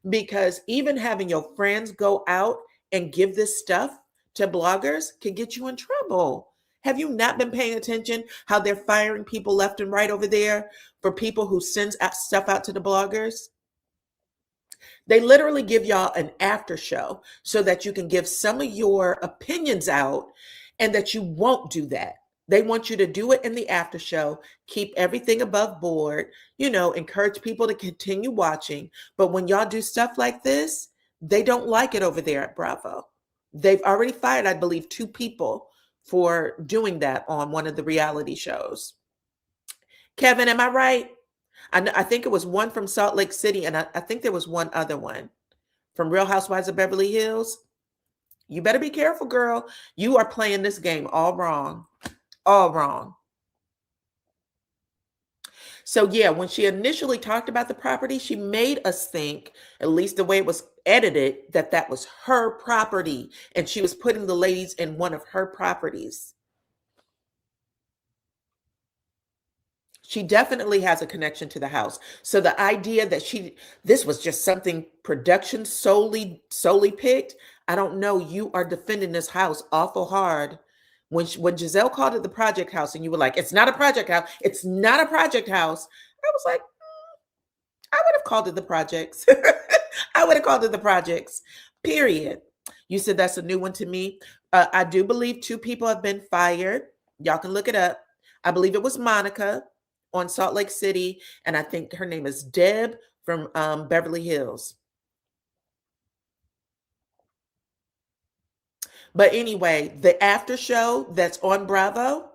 because even having your friends go out and give this stuff to bloggers could get you in trouble. Have you not been paying attention how they're firing people left and right over there for people who send stuff out to the bloggers? They literally give y'all an after show so that you can give some of your opinions out, and that you won't do that. They want you to do it in the after show, keep everything above board, encourage people to continue watching. But when y'all do stuff like this, they don't like it over there at Bravo. They've already fired, I believe, 2 people for doing that on one of the reality shows. Kevin, am I right? I think it was one from Salt Lake City, and I think there was one other one from Real Housewives of Beverly Hills. You better be careful, girl. You are playing this game all wrong. All wrong. So yeah, when she initially talked about the property, she made us think, at least the way it was edited, that that was her property, and she was putting the ladies in one of her properties. She definitely has a connection to the house. So the idea that this was just something production solely picked, I don't know. You are defending this house awful hard. When Giselle called it the project house, and you were like, it's not a project house. It's not a project house. I was like, I would have called it the projects. I would have called it the projects, period. You said that's a new one to me. I do believe 2 people have been fired. Y'all can look it up. I believe it was Monica on Salt Lake City, and I think her name is Deb from Beverly Hills. But anyway, the after show that's on Bravo,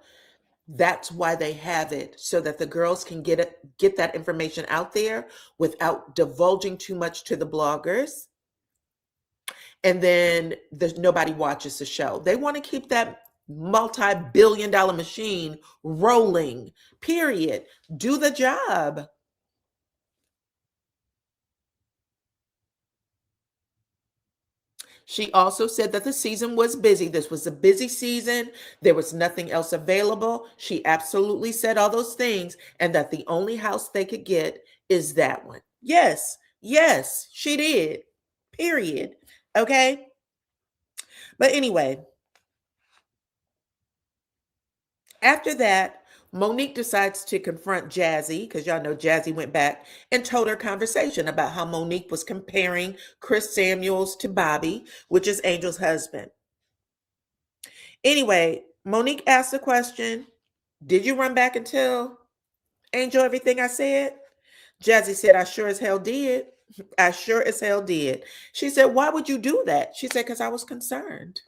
that's why they have it, so that the girls can get that information out there without divulging too much to the bloggers. And then there's nobody watches the show. They want to keep that multi-billion-dollar machine rolling. Period. Do the job. She also said that the season was busy. This was a busy season. There was nothing else available. She absolutely said all those things, and that the only house they could get is that one. Yes, yes, she did. Period. Okay. But anyway, after that, Monique decides to confront Jazzy, because y'all know Jazzy went back and told her conversation about how Monique was comparing Chris Samuels to Bobby, which is Angel's husband. Anyway, Monique asked the question, did you run back and tell Angel everything I said? Jazzy said, I sure as hell did. I sure as hell did. She said, why would you do that? She said, because I was concerned.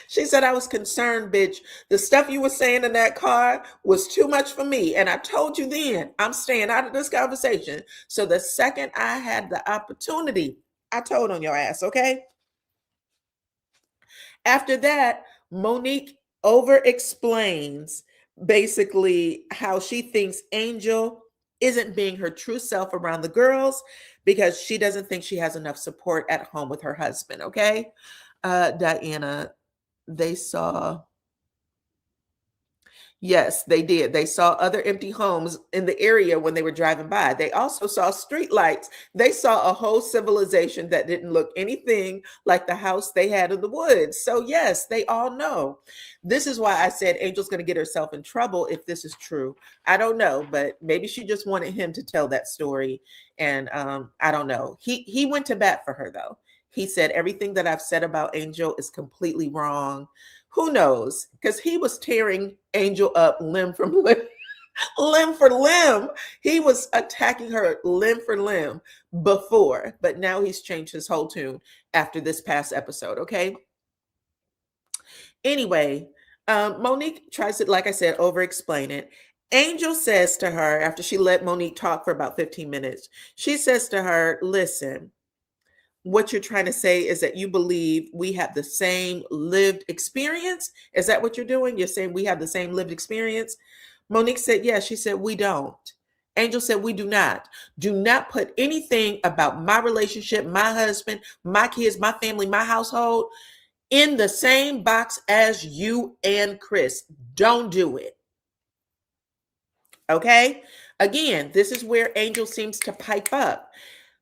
She said, I was concerned, bitch. The stuff you were saying in that car was too much for me. And I told you then, I'm staying out of this conversation. So the second I had the opportunity, I told on your ass, okay? After that, Monique over explains basically how she thinks Angel isn't being her true self around the girls because she doesn't think she has enough support at home with her husband, okay? Diana, they saw, yes, they did. They saw other empty homes in the area when they were driving by. They also saw street lights. They saw a whole civilization that didn't look anything like the house they had in the woods. So yes, they all know. This is why I said Angel's going to get herself in trouble if this is true. I don't know, but maybe she just wanted him to tell that story. And I don't know. He went to bat for her though. He said everything that I've said about Angel is completely wrong. Who knows? Because he was tearing Angel up limb from limb, limb for limb. He was attacking her limb for limb before, but now he's changed his whole tune after this past episode, okay? Anyway, Monique tries to, like I said, over-explain it. Angel says to her, after she let Monique talk for about 15 minutes, she says to her, listen, what you're trying to say is that you believe we have the same lived experience. Is that what you're doing? You're saying we have the same lived experience? Monique said, yes. She said, we don't. Angel said, we do not. Do not put anything about my relationship, my husband, my kids, my family, my household in the same box as you and Chris. Don't do it. Okay? Again, this is where Angel seems to pipe up.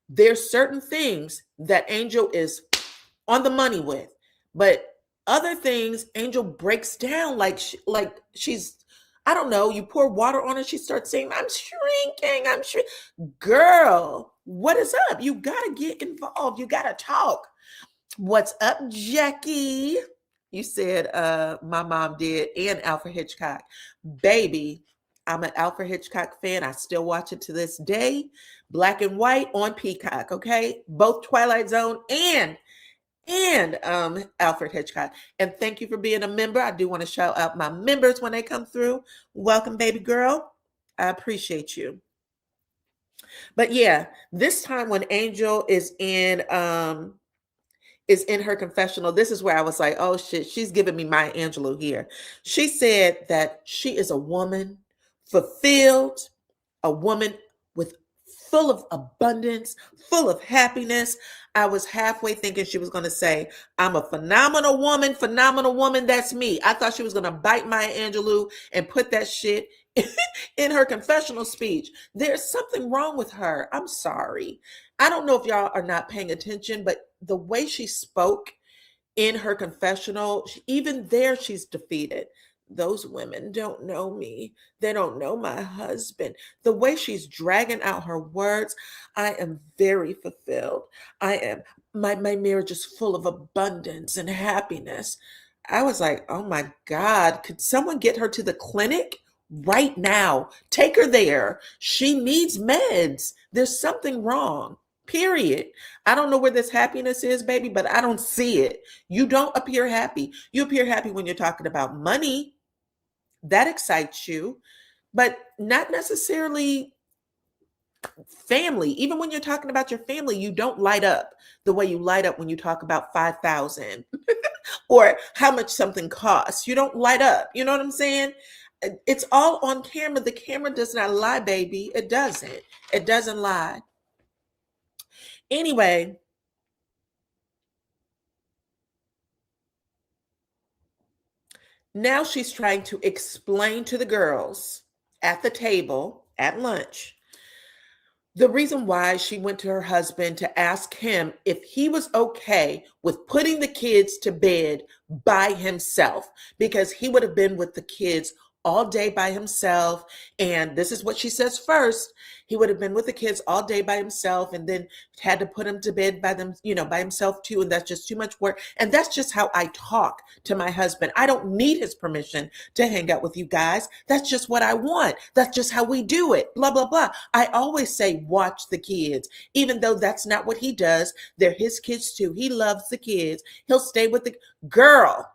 There's certain things that Angel is on the money with, but other things Angel breaks down like she's, I don't know, you pour water on her, she starts saying, I'm shrinking, I'm shrinking. Girl, what is up? You gotta get involved. You gotta talk. What's up, Jackie? You said my mom did, and Alfred Hitchcock. Baby, I'm an Alfred Hitchcock fan. I still watch it to this day. Black and white on Peacock, okay? Both Twilight Zone and Alfred Hitchcock. And thank you for being a member. I do want to shout out my members when they come through. Welcome, baby girl. I appreciate you. But yeah, this time when Angel is in her confessional, this is where I was like, oh shit, she's giving me Maya Angelou here. She said that she is a woman fulfilled, a woman with full of abundance, full of happiness. I was halfway thinking she was going to say, I'm a phenomenal woman, that's me. I thought she was going to bite Maya Angelou and put that shit in her confessional speech. There's something wrong with her. I'm sorry. I don't know if y'all are not paying attention, but the way she spoke in her confessional, even there, she's defeated. those women don't know me. They don't know my husband. The way she's dragging out her words, I am very fulfilled. I am, my marriage is full of abundance and happiness. I was like, oh my God, could someone get her to the clinic right now? Take her there. She needs meds. There's something wrong. Period. I don't know where this happiness is, baby, but I don't see it. You don't appear happy. You appear happy when you're talking about money. That excites you, but not necessarily family. Even when you're talking about your family, you don't light up the way you light up when you talk about 5,000 or how much something costs. You don't light up. You know what I'm saying? It's all on camera. The camera does not lie, baby. It doesn't. It doesn't lie. Anyway, now she's trying to explain to the girls at the table at lunch the reason why she went to her husband to ask him if he was okay with putting the kids to bed by himself, because he would have been with the kids all day by himself. And this is what she says first. He would have been with the kids all day by himself and then had to put them to bed by them, by himself too. And that's just too much work. And that's just how I talk to my husband. I don't need his permission to hang out with you guys. That's just what I want. That's just how we do it. Blah, blah, blah. I always say, watch the kids, even though that's not what he does. They're his kids too. He loves the kids. He'll stay with the girl.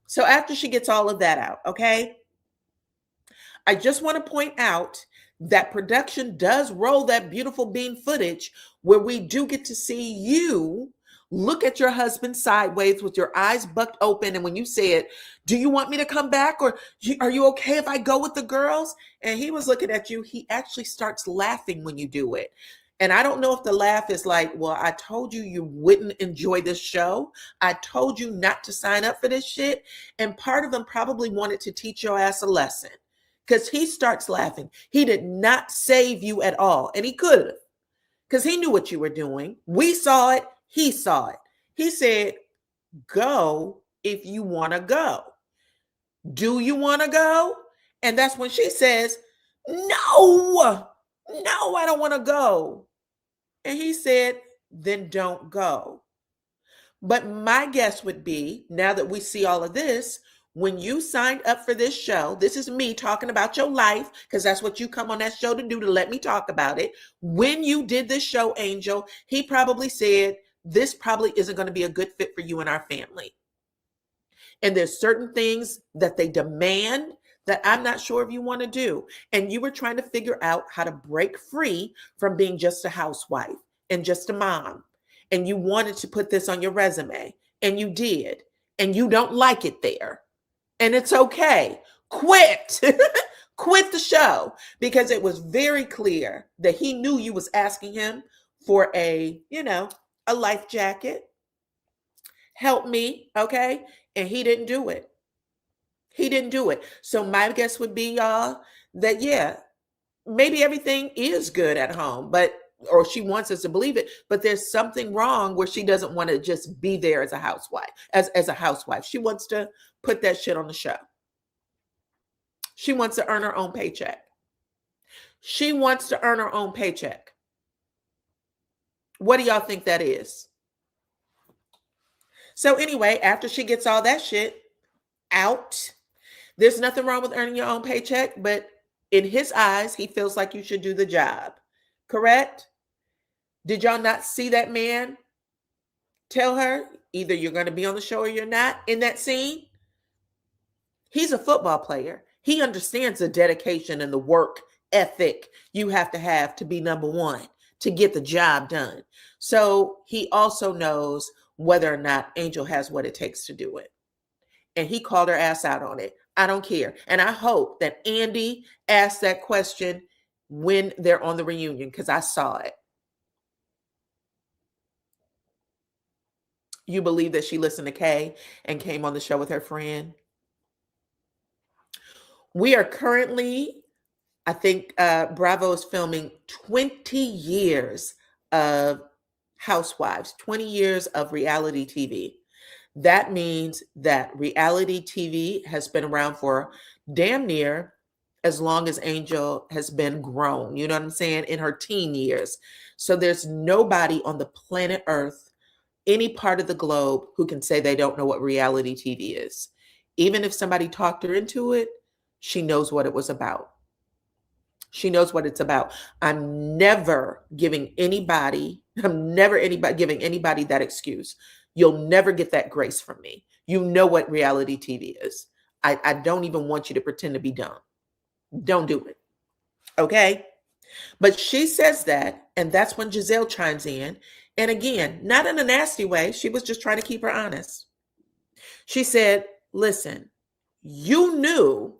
So after she gets all of that out, okay? I just want to point out that production does roll that beautiful beam footage where we do get to see you look at your husband sideways with your eyes bucked open. And when you said, do you want me to come back? Or are you okay if I go with the girls? And he was looking at you. He actually starts laughing when you do it. And I don't know if the laugh is like, well, I told you you wouldn't enjoy this show. I told you not to sign up for this shit. And part of them probably wanted to teach your ass a lesson. Because he starts laughing. He did not save you at all. And he could have. Because he knew what you were doing. We saw it. He saw it. He said, go if you want to go. Do you want to go? And that's when she says, no, I don't want to go. And he said, then don't go. But my guess would be, now that we see all of this, when you signed up for this show, this is me talking about your life, because that's what you come on that show to do, to let me talk about it. When you did this show, Angel, he probably said, this probably isn't going to be a good fit for you and our family. And there's certain things that they demand that I'm not sure if you want to do. And you were trying to figure out how to break free from being just a housewife and just a mom. And you wanted to put this on your resume, and you did. And you don't like it there. And it's okay. Quit. Quit the show, because it was very clear that he knew you was asking him for a life jacket. Help me, okay? And he didn't do it. He didn't do it. So my guess would be, y'all, that yeah, maybe everything is good at home, or she wants us to believe it, but there's something wrong where she doesn't want to just be there as a housewife, as a housewife. She wants to put that shit on the show. She wants to earn her own paycheck. She wants to earn her own paycheck. What do y'all think that is? So anyway, after she gets all that shit out, there's nothing wrong with earning your own paycheck, but in his eyes, he feels like you should do the job. Correct? Did y'all not see that man tell her either you're going to be on the show or you're not in that scene? He's a football player. He understands the dedication and the work ethic you have to be number one to get the job done. So he also knows whether or not Angel has what it takes to do it. And he called her ass out on it. I don't care. And I hope that Andy asked that question when they're on the reunion, because I saw it. You believe that she listened to Kay and came on the show with her friend? We are currently, I think Bravo is filming 20 years of Housewives, 20 years of reality TV. That means that reality TV has been around for damn near as long as Angel has been grown. You know what I'm saying? In her teen years. So there's nobody on the planet Earth, any part of the globe, who can say they don't know what reality TV is. Even if somebody talked her into it, she knows what it was about. She knows what it's about. I'm never giving anybody giving anybody that excuse. You'll never get that grace from me. You know what reality TV is. I don't even want you to pretend to be dumb. Don't do it. Okay? But she says that, and that's when Giselle chimes in. And again, not in a nasty way. She was just trying to keep her honest. She said, listen, you knew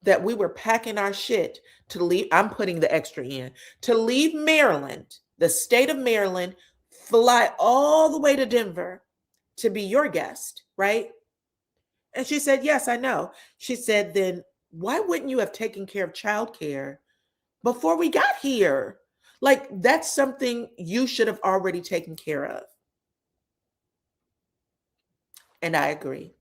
that we were packing our shit to leave. I'm putting the extra in to leave Maryland, the state of Maryland, fly all the way to Denver to be your guest, right? And she said, yes, I know. She said, then why wouldn't you have taken care of childcare before we got here? Like, that's something you should have already taken care of. And I agree.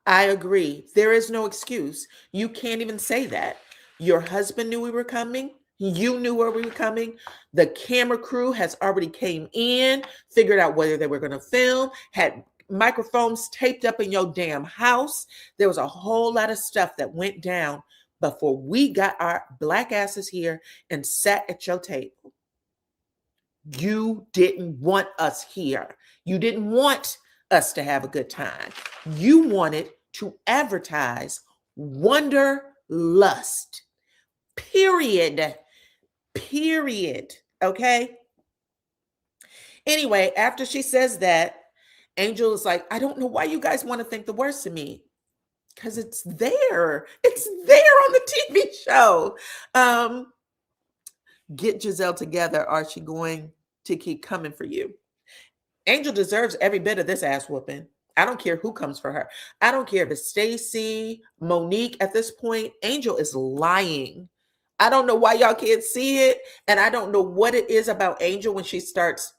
I agree. There is no excuse. You can't even say that. Your husband knew we were coming. You knew where we were coming. The camera crew has already came in, figured out whether they were going to film, had microphones taped up in your damn house. There was a whole lot of stuff that went down before we got our black asses here and sat at your table. You didn't want us here. You didn't want us to have a good time. You wanted to advertise wanderlust. Period. Okay? Anyway, after she says that, Angel is like, I don't know why you guys want to think the worst of me. Because it's there. It's there on the TV show. Get Giselle together, or is she going to keep coming for you? Angel deserves every bit of this ass whooping. I don't care who comes for her. I don't care if it's Stacy, Monique. At this point, Angel is lying. I don't know why y'all can't see it. And I don't know what it is about Angel when she starts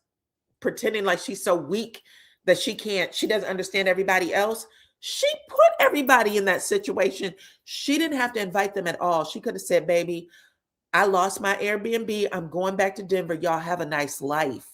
pretending like she's so weak that she doesn't understand everybody else. She put everybody in that situation. She didn't have to invite them at all. She could have said, baby, I lost my Airbnb. I'm going back to Denver. Y'all have a nice life.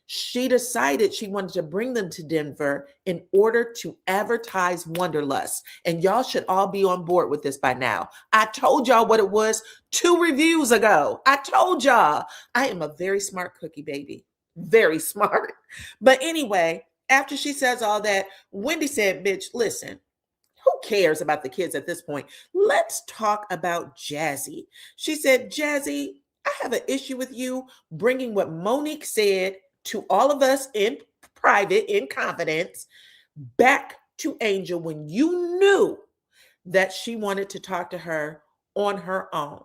She decided she wanted to bring them to Denver in order to advertise wanderlust. And y'all should all be on board with this by now. I told y'all what it was 2 reviews ago. I told y'all. I am a very smart cookie, baby. Very smart. But anyway, after she says all that, Wendy said, bitch, listen, who cares about the kids at this point? Let's talk about Jazzy. She said, Jazzy, I have an issue with you bringing what Monique said to all of us in private, in confidence, back to Angel when you knew that she wanted to talk to her on her own.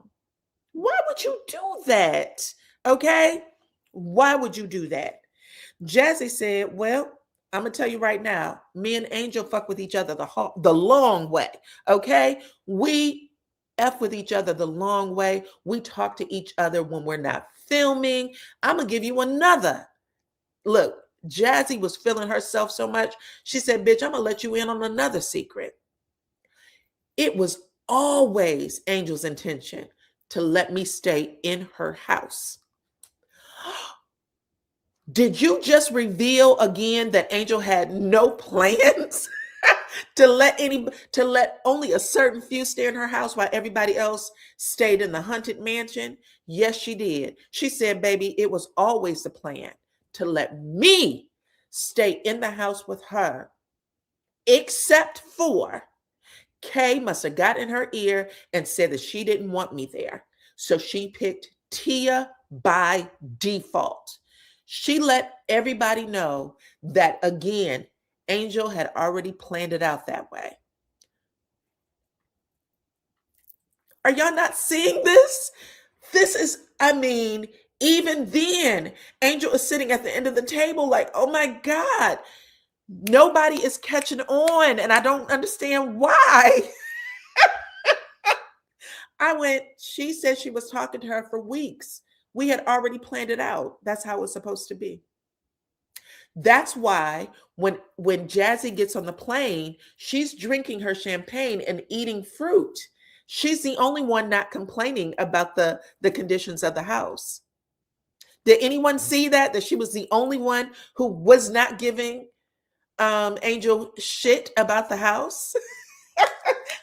Why would you do that? Okay? Why would you do that? Jazzy said, well, I'm going to tell you right now, me and Angel fuck with each other the long way. Okay? We F with each other the long way. We talk to each other when we're not filming. I'm going to give you another. Look, Jazzy was feeling herself so much. She said, bitch, I'm going to let you in on another secret. It was always Angel's intention to let me stay in her house. Did you just reveal again that Angel had no plans to let only a certain few stay in her house while everybody else stayed in the haunted mansion? Yes, she did. She said, baby, it was always the plan to let me stay in the house with her, except for Kay must have got in her ear and said that she didn't want me there. So she picked Tia by default. She let everybody know that, again, Angel had already planned it out that way. Are y'all not seeing this? This is, even then, Angel is sitting at the end of the table like, oh my God, nobody is catching on, and I don't understand why. She said she was talking to her for weeks. We had already planned it out. That's how it was supposed to be. That's why when Jazzy gets on the plane, she's drinking her champagne and eating fruit. She's the only one not complaining about the conditions of the house. Did anyone see that she was the only one who was not giving Angel shit about the house?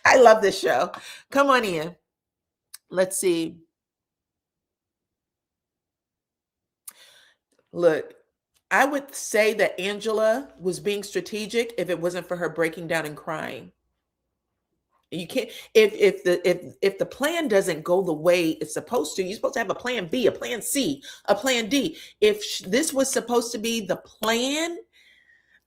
I love this show. Come on in. Let's see. Look, I would say that Angela was being strategic if it wasn't for her breaking down and crying. You can't if the plan doesn't go the way it's supposed to. You're supposed to have a plan B, a plan C, a plan D. If this was supposed to be the plan,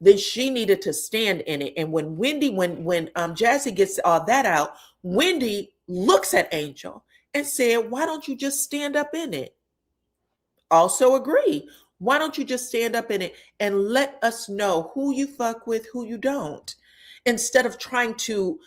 then she needed to stand in it. And when Jazzy gets all that out, Wendy looks at Angel and said, "Why don't you just stand up in it?" Also agree. Why don't you just stand up in it and let us know who you fuck with, who you don't, instead of trying to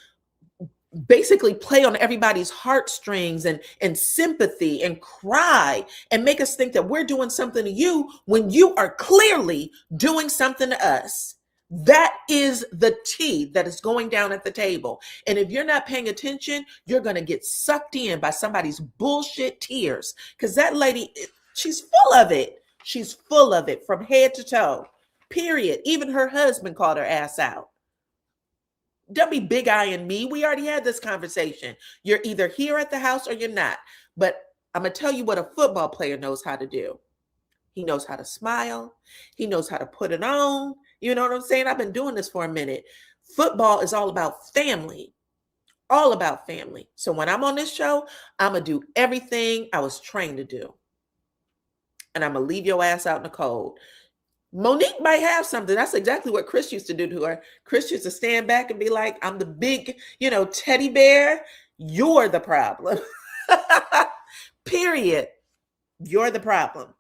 basically play on everybody's heartstrings and sympathy and cry and make us think that we're doing something to you when you are clearly doing something to us. That is the tea that is going down at the table. And if you're not paying attention, you're going to get sucked in by somebody's bullshit tears, because that lady, she's full of it. She's full of it from head to toe, period. Even her husband called her ass out. Don't be big eyeing me. We already had this conversation. You're either here at the house or you're not. But I'm going to tell you what a football player knows how to do. He knows how to smile. He knows how to put it on. You know what I'm saying? I've been doing this for a minute. Football is all about family. All about family. So when I'm on this show, I'm going to do everything I was trained to do. And I'm going to leave your ass out in the cold. Monique might have something. That's exactly what Chris used to do to her. Chris used to stand back and be like, "I'm the big, teddy bear. You're the problem." Period. You're the problem.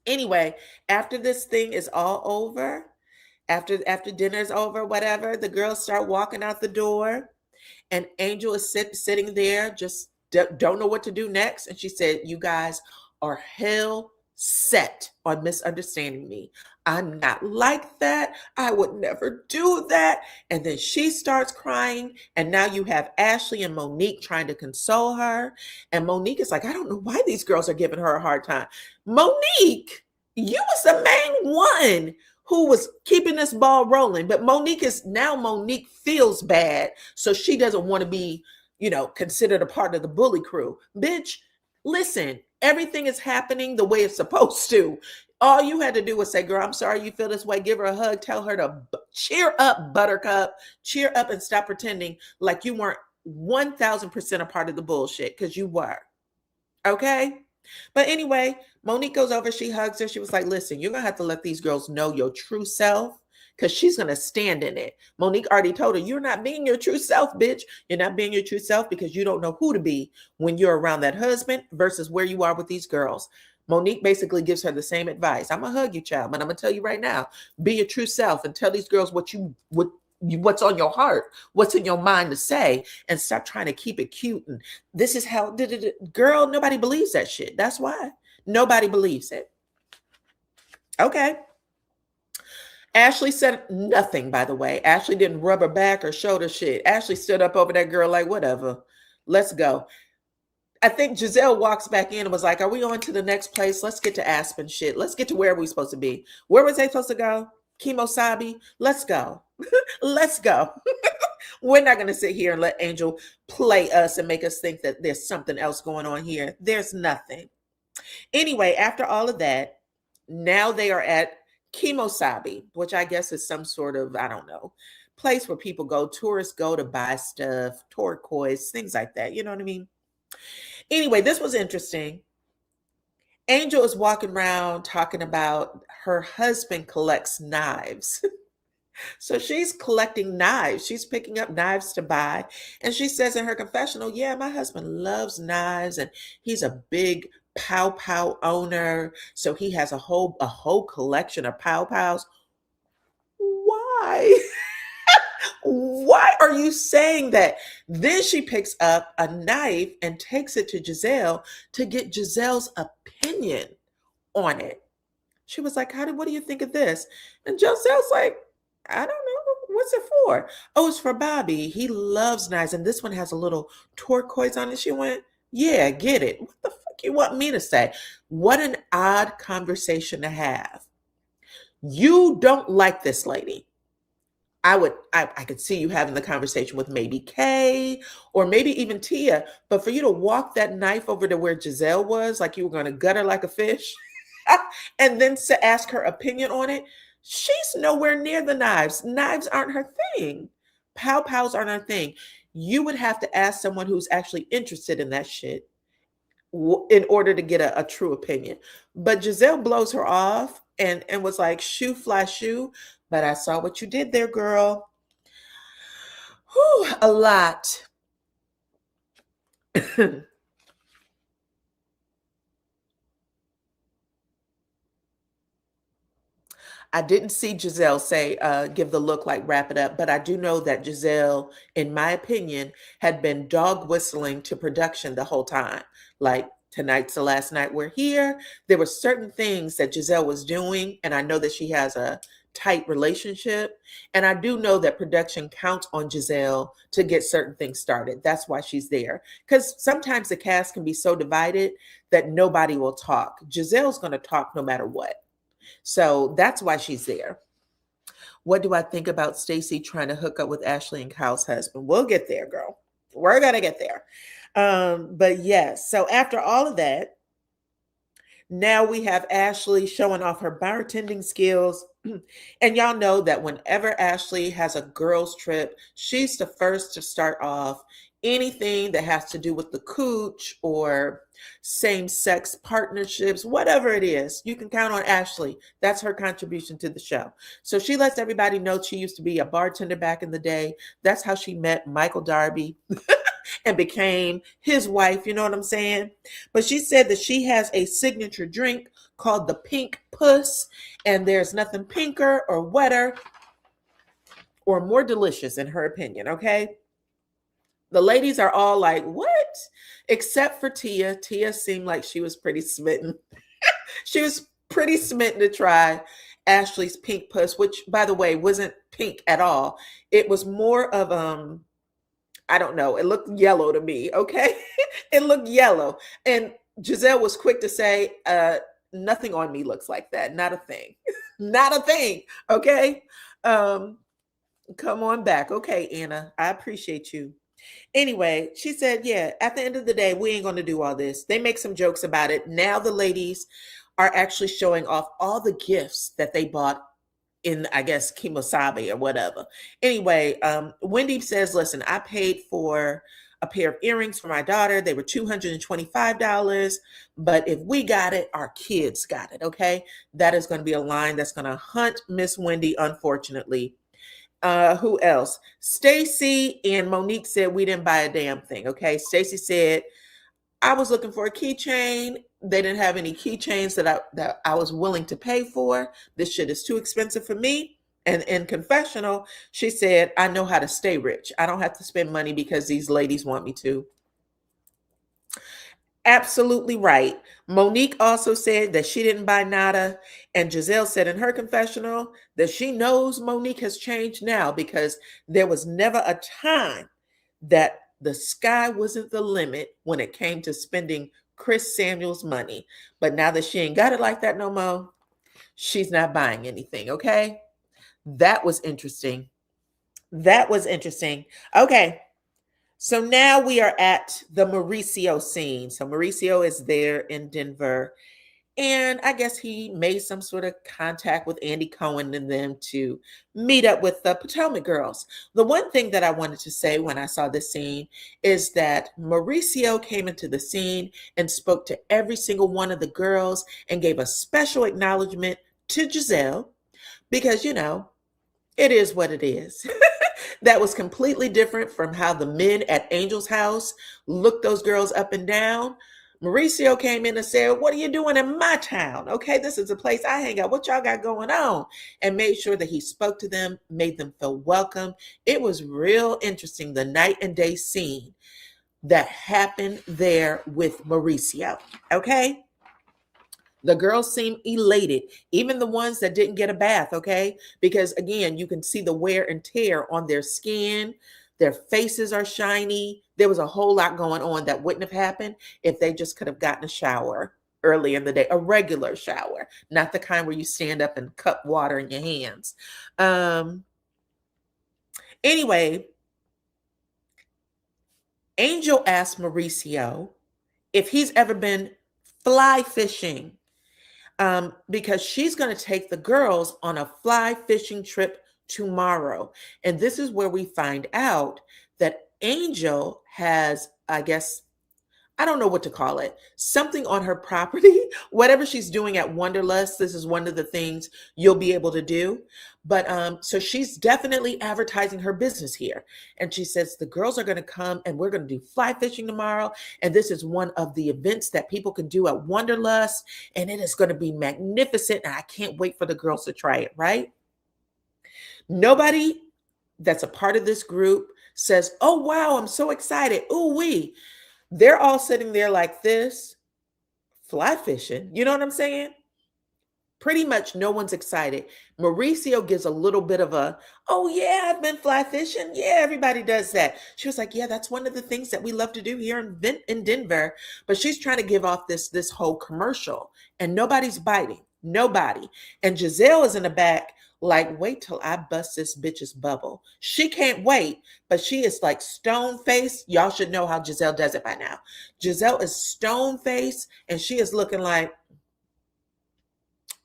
Anyway, after this thing is all over, after dinner's over, whatever, the girls start walking out the door, and Angel is sitting there, just don't know what to do next. And she said, "You guys are hell set on misunderstanding me. I'm not like that. I would never do that." And then she starts crying. And now you have Ashley and Monique trying to console her. And Monique is like, "I don't know why these girls are giving her a hard time." Monique, you was the main one who was keeping this ball rolling. But Monique feels bad. So she doesn't want to be, considered a part of the bully crew. Bitch, listen, everything is happening the way it's supposed to. All you had to do was say, "Girl, I'm sorry you feel this way." Give her a hug. Tell her to cheer up, Buttercup. Cheer up and stop pretending like you weren't 1000% a part of the bullshit, because you were. Okay? But anyway, Monique goes over. She hugs her. She was like, "Listen, you're going to have to let these girls know your true self, because she's going to stand in it." Monique already told her, "You're not being your true self, bitch. You're not being your true self because you don't know who to be when you're around that husband versus where you are with these girls." Monique basically gives her the same advice. "I'm going to hug you, child, but I'm going to tell you right now, be your true self and tell these girls what's on your heart, what's in your mind to say, and stop trying to keep it cute. And this is how, girl, nobody believes that shit. That's why. Nobody believes it." Okay. Ashley said nothing, by the way. Ashley didn't rub her back or shoulder shit. Ashley stood up over that girl like, "Whatever, let's go." I think Giselle walks back in and was like, "Are we on to the next place? Let's get to Aspen shit. Let's get to where we're supposed to be." Where was they supposed to go? Kemosabe? Let's go. Let's go. We're not going to sit here and let Angel play us and make us think that there's something else going on here. There's nothing. Anyway, after all of that, now they are at Kemosabe, which I guess is some sort of, I don't know, place where tourists go to buy stuff, turquoise, things like that. You know what I mean? Anyway, this was interesting. Angel is walking around talking about her husband collects knives. So she's collecting knives. She's picking up knives to buy. And she says in her confessional, "Yeah, my husband loves knives and he's a big pow pow owner. So he has a whole collection of pow pows." Why? Why are you saying that? Then she picks up a knife and takes it to Giselle to get Giselle's opinion on it. She was like, what do you think of this? And Joselle's like, I don't know. What's it for? Oh, it's for Bobby. He loves knives. And this one has a little turquoise on it. She went, yeah, get it. What the fuck you want me to say? What an odd conversation to have. You don't like this lady. I could see you having the conversation with maybe Kay or maybe even Tia, but for you to walk that knife over to where Giselle was, like you were going to gut her like a fish, and then to ask her opinion on it, she's nowhere near the knives. Knives aren't her thing. Pow pows aren't her thing. You would have to ask someone who's actually interested in that shit in order to get a true opinion. But Giselle blows her off and was like, shoe fly shoe. But I saw what you did there, girl. Whew, a lot. I didn't see Giselle say, give the look like wrap it up, but I do know that Giselle, in my opinion, had been dog whistling to production the whole time. Like, tonight's the last night we're here. There were certain things that Giselle was doing, and I know that she has a tight relationship. And I do know that production counts on Giselle to get certain things started. That's why she's there. Because sometimes the cast can be so divided that nobody will talk. Giselle's going to talk no matter what. So that's why she's there. What do I think about Stacey trying to hook up with Ashley and Kyle's husband? We'll get there, girl. We're going to get there. But yes, so after all of that, now we have Ashley showing off her bartending skills. And y'all know that whenever Ashley has a girls trip, she's the first to start off anything that has to do with the cooch or same-sex partnerships, whatever it is, you can count on Ashley. That's her contribution to the show. So she lets everybody know she used to be a bartender back in the day. That's how she met Michael Darby and became his wife, you know what I'm saying? But she said that she has a signature drink called the Pink Puss, and there's nothing pinker or wetter or more delicious in her opinion, okay? The ladies are all like, what? Except for Tia. Tia seemed like she was pretty smitten. She was pretty smitten to try Ashley's Pink Puss, which, by the way, wasn't pink at all. It was more of, I don't know. It looked yellow to me, okay? It looked yellow. And Giselle was quick to say, nothing on me looks like that. Not a thing. Not a thing, okay? Come on back. Okay, Anna, I appreciate you. Anyway, she said, yeah, at the end of the day, we ain't going to do all this. They make some jokes about it. Now the ladies are actually showing off all the gifts that they bought in, I guess, Kimosabe or whatever. Anyway, Wendy says, listen, I paid for a pair of earrings for my daughter. They were $225. But if we got it, our kids got it, okay? That is going to be a line that's going to hunt Miss Wendy, unfortunately. Who else? Stacy and Monique said we didn't buy a damn thing. Okay. Stacy said, I was looking for a keychain. They didn't have any keychains that I was willing to pay for. This shit is too expensive for me. And in confessional, she said, I know how to stay rich. I don't have to spend money because these ladies want me to. Absolutely right. Monique also said that she didn't buy nada. And Giselle said in her confessional that she knows Monique has changed now because there was never a time that the sky wasn't the limit when it came to spending Chris Samuel's money. But now that she ain't got it like that no more, she's not buying anything, okay? That was interesting. That was interesting. Okay. So now we are at the Mauricio scene. So Mauricio is there in Denver. And I guess he made some sort of contact with Andy Cohen and them to meet up with the Potomac girls. The one thing that I wanted to say when I saw this scene is that Mauricio came into the scene and spoke to every single one of the girls and gave a special acknowledgement to Giselle because, you know, it is what it is. That was completely different from how the men at Angel's house looked those girls up and down. Mauricio came in and said, what are you doing in my town? Okay, this is a place I hang out. What y'all got going on? And made sure that he spoke to them, made them feel welcome. It was real interesting, the night and day scene that happened there with Mauricio. Okay? The girls seem elated, even the ones that didn't get a bath, okay? Because again, you can see the wear and tear on their skin. Their faces are shiny. There was a whole lot going on that wouldn't have happened if they just could have gotten a shower early in the day, a regular shower, not the kind where you stand up and cup water in your hands. Anyway, Angel asked Mauricio if he's ever been fly fishing, because she's going to take the girls on a fly fishing trip tomorrow. And this is where we find out that Angel has, I guess, I don't know what to call it, something on her property, whatever she's doing at Wanderlust. This is one of the things you'll be able to do. But so she's definitely advertising her business here. And she says, the girls are going to come and we're going to do fly fishing tomorrow. And this is one of the events that people can do at Wanderlust. And it is going to be magnificent. And I can't wait for the girls to try it, right? Nobody that's a part of this group says, oh, wow, I'm so excited. Ooh, wee. They're all sitting there like this, fly fishing. You know what I'm saying? Pretty much no one's excited. Mauricio gives a little bit of a, oh yeah, I've been fly fishing. Yeah, everybody does that. She was like, yeah, that's one of the things that we love to do here in Denver. But she's trying to give off this whole commercial and nobody's biting. Nobody. And Giselle is in the back like, wait till I bust this bitch's bubble. She can't wait, but she is like stone faced. Y'all should know how Giselle does it by now. Giselle is stone faced and she is looking like,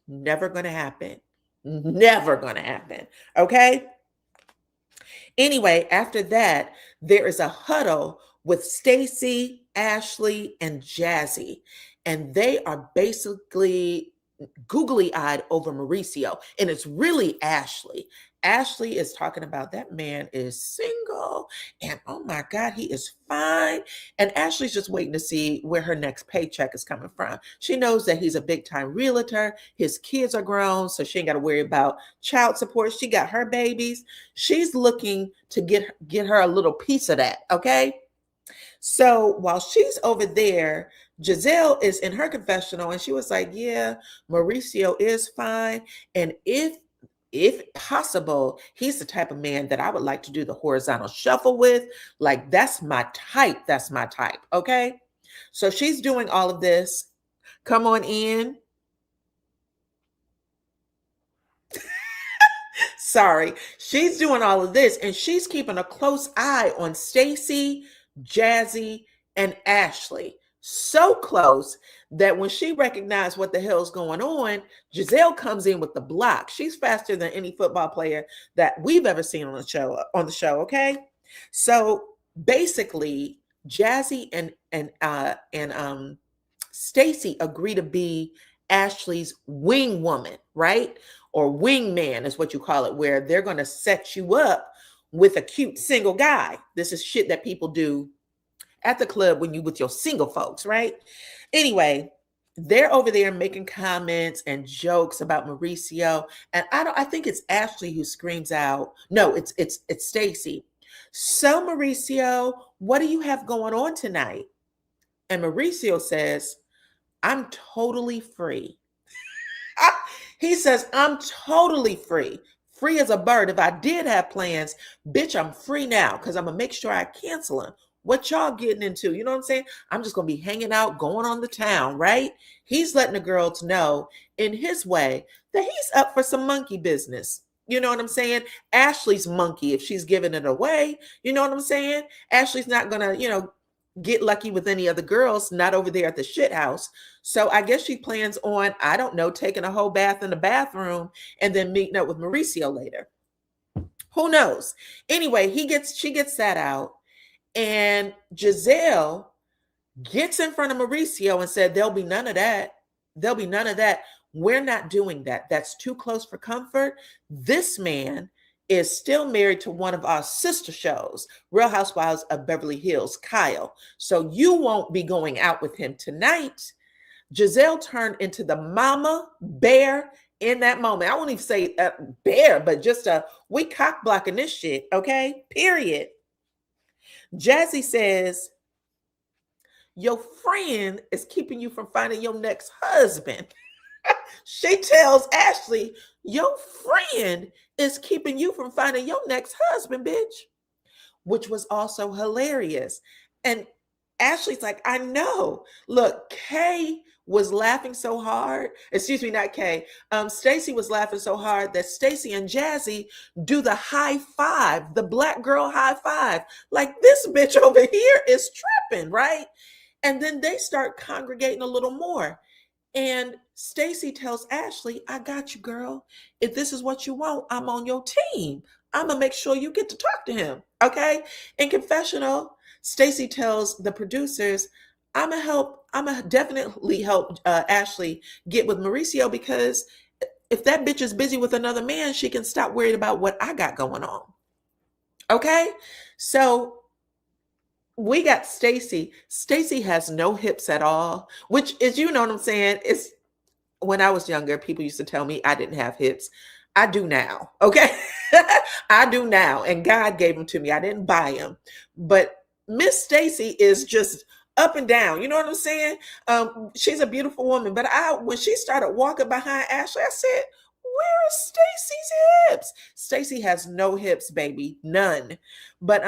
never going to happen. Never going to happen. Okay. Anyway, after that, there is a huddle with Stacy, Ashley, and Jazzy. And they are basically googly-eyed over Mauricio. And it's really Ashley. Ashley is talking about that man is single and oh my God, he is fine. And Ashley's just waiting to see where her next paycheck is coming from. She knows that he's a big time realtor. His kids are grown, so she ain't got to worry about child support. She got her babies. She's looking to get her a little piece of that, okay? So while she's over there, Giselle is in her confessional and she was like, yeah, Mauricio is fine. And if possible, he's the type of man that I would like to do the horizontal shuffle with. Like, that's my type. That's my type. Okay. So she's doing all of this. Come on in. Sorry. She's doing all of this and she's keeping a close eye on Stacy, Jazzy, and Ashley. So close that when she recognized what the hell's going on, Giselle comes in with the block. She's faster than any football player that we've ever seen on the show, okay? So basically, Jazzy and Stacy agree to be Ashley's wing woman, right? Or wing man is what you call it, where they're going to set you up with a cute single guy. This is shit that people do at the club when you with your single folks, right? Anyway, they're over there making comments and jokes about Mauricio. And I think it's Ashley who screams out, no, it's Stacy. So Mauricio, what do you have going on tonight? And Mauricio says, I'm totally free. He says, I'm totally free. Free as a bird. If I did have plans, bitch, I'm free now because I'm going to make sure I cancel them. What y'all getting into? You know what I'm saying? I'm just going to be hanging out, going on the town, right? He's letting the girls know in his way that he's up for some monkey business. You know what I'm saying? Ashley's monkey if she's giving it away. You know what I'm saying? Ashley's not going to, get lucky with any other girls, not over there at the shit house. So I guess she plans on, I don't know, taking a whole bath in the bathroom and then meeting up with Mauricio later. Who knows? Anyway, she gets that out. And Giselle gets in front of Mauricio and said, there'll be none of that. There'll be none of that. We're not doing that. That's too close for comfort. This man is still married to one of our sister shows, Real Housewives of Beverly Hills, Kyle. So you won't be going out with him tonight. Giselle turned into the mama bear in that moment. I won't even say bear, but just we cock blocking this shit, okay? Period. Jazzy says, your friend is keeping you from finding your next husband. She tells Ashley, your friend is keeping you from finding your next husband, bitch, which was also hilarious. And Ashley's like, I know. Look, Kay was laughing so hard. Excuse me, not Kay. Stacy was laughing so hard that Stacy and Jazzy do the high five, the black girl high five. Like, this bitch over here is tripping, right? And then they start congregating a little more. And Stacy tells Ashley, I got you, girl. If this is what you want, I'm on your team. I'm going to make sure you get to talk to him. Okay. In confessional, Stacy tells the producers, I'm going to definitely help Ashley get with Mauricio, because if that bitch is busy with another man, she can stop worried about what I got going on. Okay. So we got Stacy. Stacy has no hips at all, which is, you know what I'm saying? It's, when I was younger, people used to tell me I didn't have hips. I do now. Okay. I do now. And God gave them to me. I didn't buy them. But Miss Stacy is just up and down. You know what I'm saying? She's a beautiful woman. But when she started walking behind Ashley, I said, where is Stacy's hips? Stacy has no hips, baby. None. But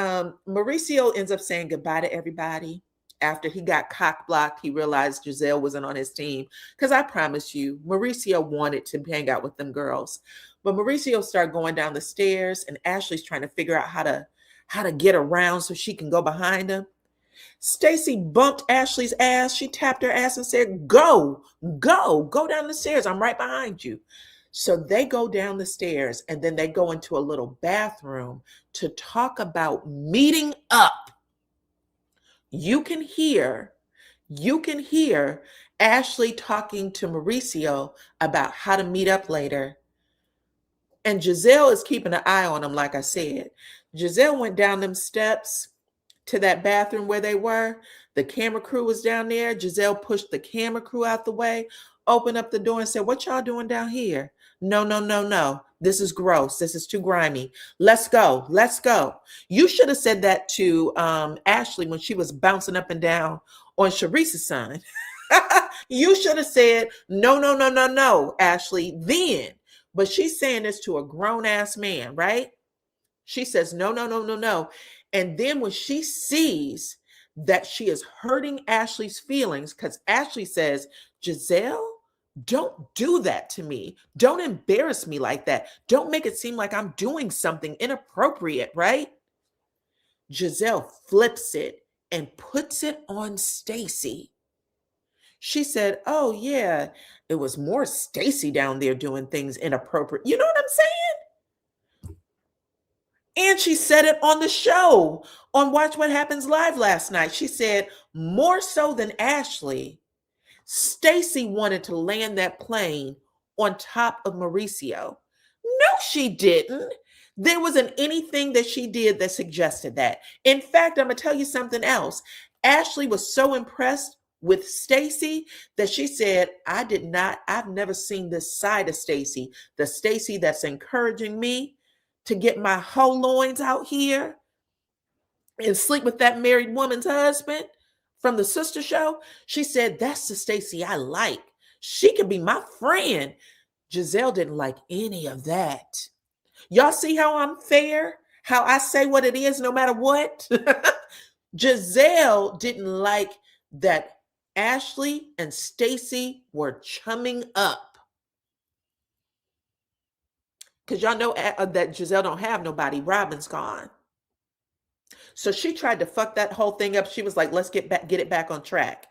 Mauricio ends up saying goodbye to everybody. After he got cock blocked, he realized Giselle wasn't on his team. Because I promise you, Mauricio wanted to hang out with them girls. But Mauricio started going down the stairs, and Ashley's trying to figure out how to get around so she can go behind him. Stacy bumped Ashley's ass. She tapped her ass and said, go down the stairs. I'm right behind you. So they go down the stairs, and then they go into a little bathroom to talk about meeting up. You can hear Ashley talking to Mauricio about how to meet up later. And Giselle is keeping an eye on him, like I said. Giselle went down them steps to that bathroom where they were. The camera crew was down there. Giselle pushed the camera crew out the way, opened up the door and said, what y'all doing down here? No. This is gross. This is too grimy. Let's go. You should have said that to Ashley when she was bouncing up and down on Sharice's son. You should have said, no, Ashley, then. But she's saying this to a grown-ass man, right? She says, no. And then when she sees that she is hurting Ashley's feelings, because Ashley says, Giselle, don't do that to me. Don't embarrass me like that. Don't make it seem like I'm doing something inappropriate, right? Giselle flips it and puts it on Stacy. She said, oh yeah, it was more Stacy down there doing things inappropriate. You know what I'm saying? And she said it on the show on Watch What Happens Live last night. She said, more so than Ashley, Stacy wanted to land that plane on top of Mauricio. No, she didn't. There wasn't anything that she did that suggested that. In fact, I'm going to tell you something else. Ashley was so impressed with Stacy that she said, I've never seen this side of Stacy, the Stacy that's encouraging me to get my whole loins out here and sleep with that married woman's husband from the sister show. She said, that's the Stacy I like. She could be my friend. Giselle didn't like any of that. Y'all see how I'm fair? How I say what it is no matter what? Giselle didn't like that Ashley and Stacy were chumming up. Because y'all know that Giselle don't have nobody. Robin's gone. So she tried to fuck that whole thing up. She was like, let's get it back on track.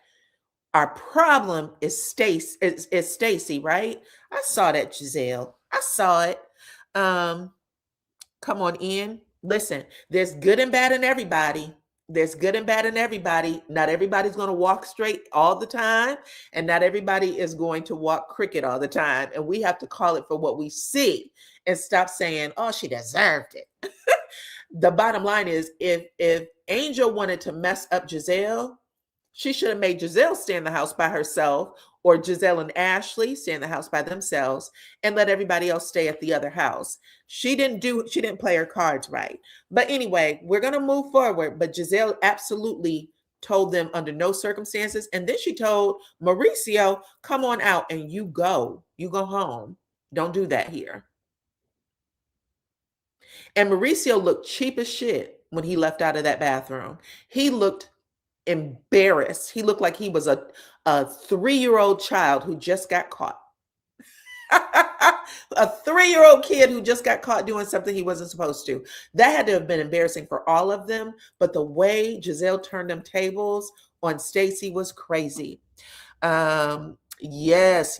Our problem is Stacy, right? I saw that, Giselle. I saw it. Come on in. Listen, there's good and bad in everybody. Not everybody's going to walk straight all the time, and not everybody is going to walk crooked all the time. And we have to call it for what we see and stop saying, oh, she deserved it. The bottom line is, if Angel wanted to mess up Giselle, she should have made Giselle stay in the house by herself, or Giselle and Ashley stay in the house by themselves, and let everybody else stay at the other house. She didn't play her cards right. But anyway, we're going to move forward. But Giselle absolutely told them under no circumstances. And then she told Mauricio, come on out and you go. You go home. Don't do that here. And Mauricio looked cheap as shit when he left out of that bathroom. He looked embarrassed. He looked like he was a 3-year-old child who just got caught. A 3-year-old kid who just got caught doing something he wasn't supposed to. That had to have been embarrassing for all of them. But the way Giselle turned them tables on Stacy was crazy. Yes.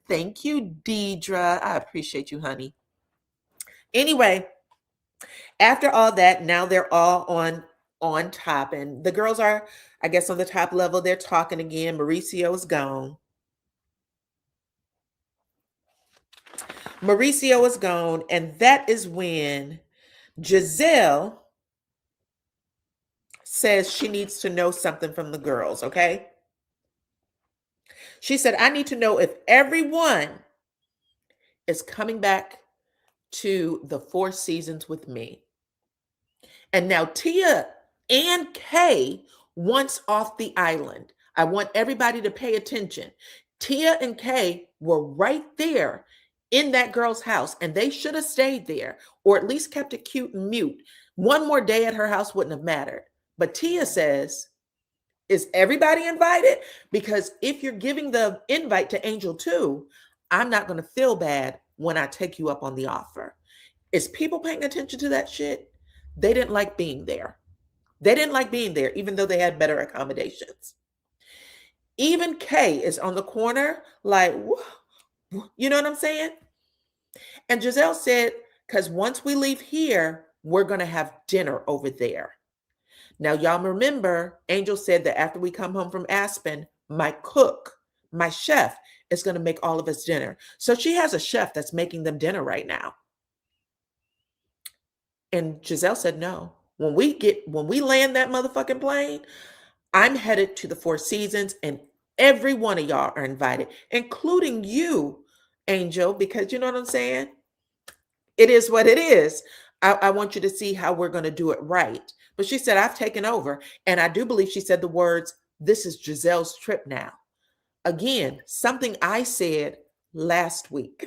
Thank you, Deidre. I appreciate you, honey. Anyway, after all that, now they're all on top, and the girls are, I guess, on the top level. They're talking again. Mauricio is gone. Mauricio is gone, and that is when Giselle says she needs to know something from the girls, okay? She said, I need to know if everyone is coming back to the Four Seasons with me. And now Tia and Kay wants off the island. I want everybody to pay attention. Tia and Kay were right there in that girl's house, and they should have stayed there, or at least kept it cute and mute. One more day at her house wouldn't have mattered. But Tia says, is everybody invited? Because if you're giving the invite to Angel too, I'm not going to feel bad when I take you up on the offer. Is people paying attention to that shit? They didn't like being there. They didn't like being there, even though they had better accommodations. Even Kay is on the corner, like, you know what I'm saying? And Giselle said, because once we leave here, we're going to have dinner over there. Now, y'all remember, Angel said that after we come home from Aspen, my cook, my chef, is going to make all of us dinner. So she has a chef that's making them dinner right now. And Giselle said, no. When we land that motherfucking plane, I'm headed to the Four Seasons, and every one of y'all are invited, including you, Angel, because you know what I'm saying? It is what it is. I want you to see how we're going to do it right. But she said, I've taken over. And I do believe she said the words, this is Giselle's trip now. Again, something I said last week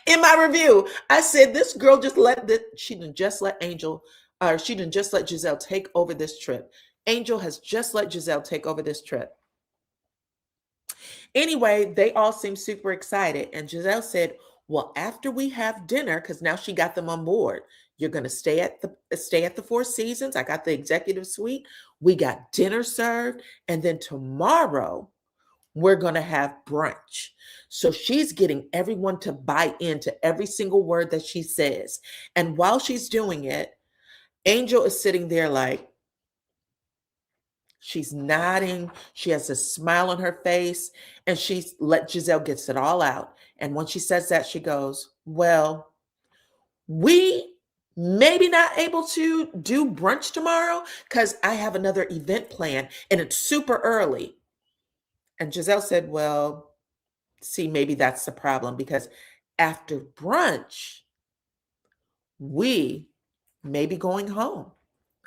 in my review. I said, this girl she didn't just let Giselle take over this trip. Angel has just let Giselle take over this trip. Anyway, they all seem super excited. And Giselle said, well, after we have dinner, because now she got them on board, you're going to stay at the Four Seasons. I got the executive suite. We got dinner served. And then tomorrow, we're going to have brunch. So she's getting everyone to buy into every single word that she says. And while she's doing it, Angel is sitting there like, she's nodding. She has a smile on her face, and she's let Giselle gets it all out. And when she says that, she goes, well, we maybe not able to do brunch tomorrow because I have another event planned and it's super early. And Giselle said, well, see, maybe that's the problem, because after brunch, we may be going home.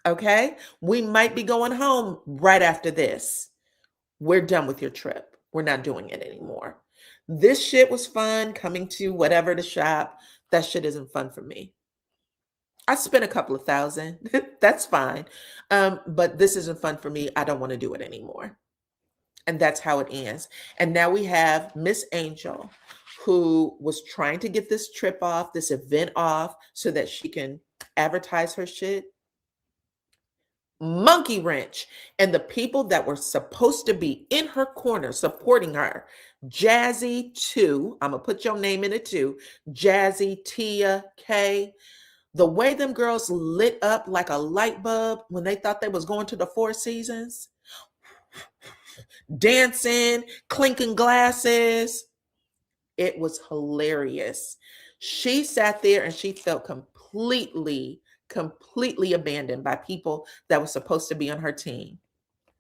Okay? We might be going home right after this. We're done with your trip. We're not doing it anymore. This shit was fun, coming to whatever to shop. That shit isn't fun for me. I spent a couple of $1,000. That's fine. But this isn't fun for me. I don't want to do it anymore. And that's how it ends. And now we have Miss Angel, who was trying to get this trip off, this event off, so that she can advertise her shit. Monkey wrench. And the people that were supposed to be in her corner supporting her, Jazzy 2, I'm going to put your name in it too, Jazzy, Tia, Kay, the way them girls lit up like a light bulb when they thought they was going to the Four Seasons, dancing, clinking glasses. It was hilarious. She sat there and she felt completely abandoned by people that were supposed to be on her team.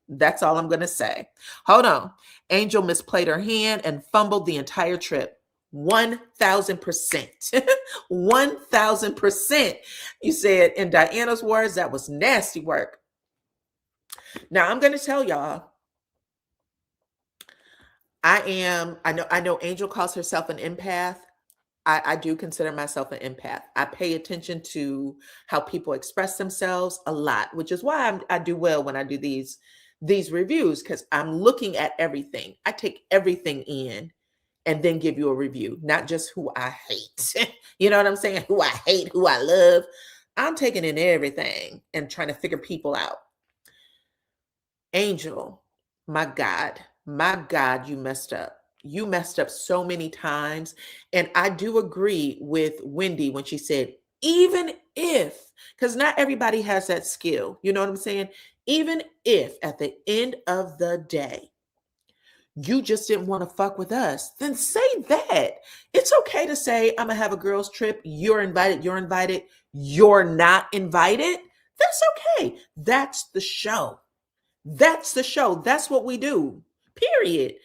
That's all I'm going to say. Hold on. Angel misplayed her hand and fumbled the entire trip. 1,000%. 1,000%. You said, in Diana's words, that was nasty work. Now, I'm going to tell y'all, I know Angel calls herself an empath. I do consider myself an empath. I pay attention to how people express themselves a lot, which is why I do well when I do these reviews, because I'm looking at everything. I take everything in and then give you a review, not just who I hate. You know what I'm saying? Who I hate, who I love. I'm taking in everything and trying to figure people out. Angel, my God, you messed up. You messed up so many times. And I do agree with Wendy when she said, even if, because not everybody has that skill. You know what I'm saying? Even if at the end of the day, you just didn't want to fuck with us, then say that. It's okay to say, I'm going to have a girls' trip. You're invited. You're invited. You're not invited. That's okay. That's the show. That's the show. That's what we do. Period.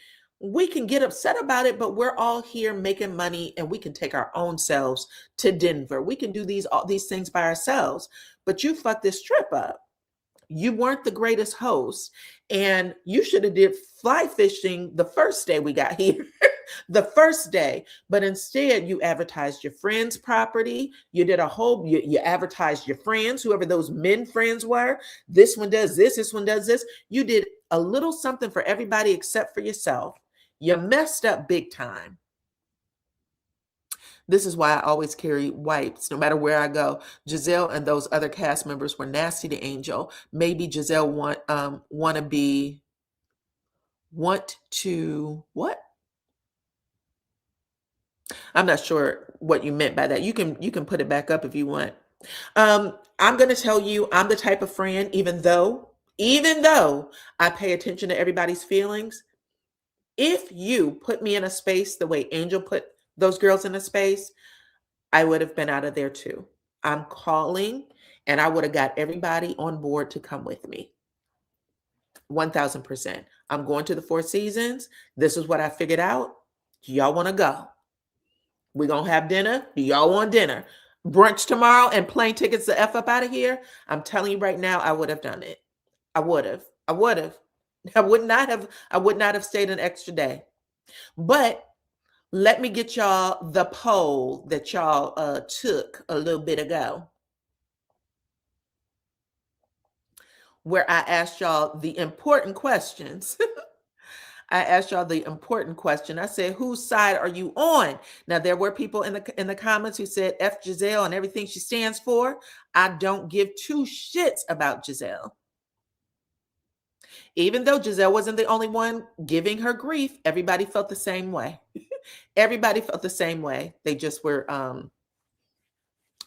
We can get upset about it, but we're all here making money and we can take our own selves to Denver. We can do all these things by ourselves. But you fucked this trip up. You weren't the greatest host, and you should have did fly fishing the first day we got here. The first day, but instead you advertised your friend's property. You did you advertised your friends, whoever those men friends were. This one does this one does this. You did a little something for everybody except for yourself. You messed up big time. This is why I always carry wipes no matter where I go. Giselle and those other cast members were nasty to Angel. Maybe Giselle want to what? I'm not sure what you meant by that. You can put it back up if you want. I'm going to tell you, I'm the type of friend, even though I pay attention to everybody's feelings. If you put me in a space the way Angel put those girls in a space, I would have been out of there too. I'm calling and I would have got everybody on board to come with me. 1000%. I'm going to the Four Seasons. This is what I figured out. Do y'all want to go? We're going to have dinner. Do y'all want dinner? Brunch tomorrow and plane tickets to F up out of here. I'm telling you right now, I would have done it. I would have. I would not have stayed an extra day. But let me get y'all the poll that y'all took a little bit ago, where I asked y'all the important questions. I asked y'all the important question. I said, whose side are you on? Now, there were people in the comments who said F Giselle and everything she stands for. I don't give two shits about Giselle. Even though Giselle wasn't the only one giving her grief, everybody felt the same way. Everybody felt the same way. They just were,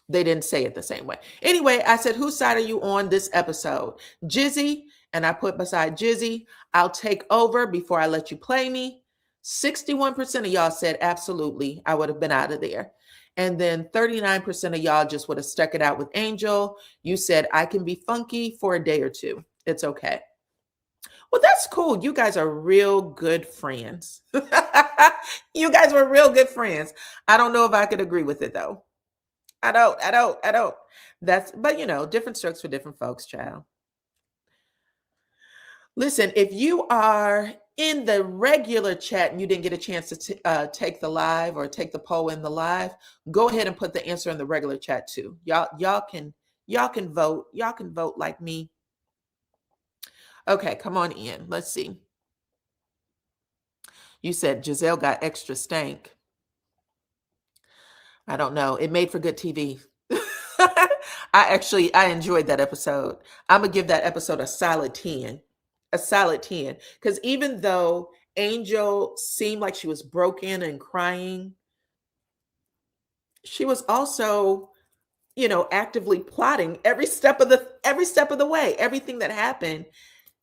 they didn't say it the same way. Anyway, I said, whose side are you on this episode? Jizzy, and I put beside Jizzy, I'll take over before I let you play me. 61% of y'all said absolutely, I would have been out of there. And then 39% of y'all just would have stuck it out with Angel. You said, I can be funky for a day or two. It's okay. Well, that's cool. You guys are real good friends. You guys were real good friends. I don't know if I could agree with it though. I don't. But different strokes for different folks, child. Listen, if you are in the regular chat and you didn't get a chance to take the live or take the poll in the live, go ahead and put the answer in the regular chat too. Y'all can vote. Y'all can vote like me. Okay, come on in. Let's see. You said Giselle got extra stank. I don't know. It made for good TV. I enjoyed that episode. I'm going to give that episode a solid 10. A solid 10. Because even though Angel seemed like she was broken and crying, she was also, actively plotting every step of the way. Everything that happened,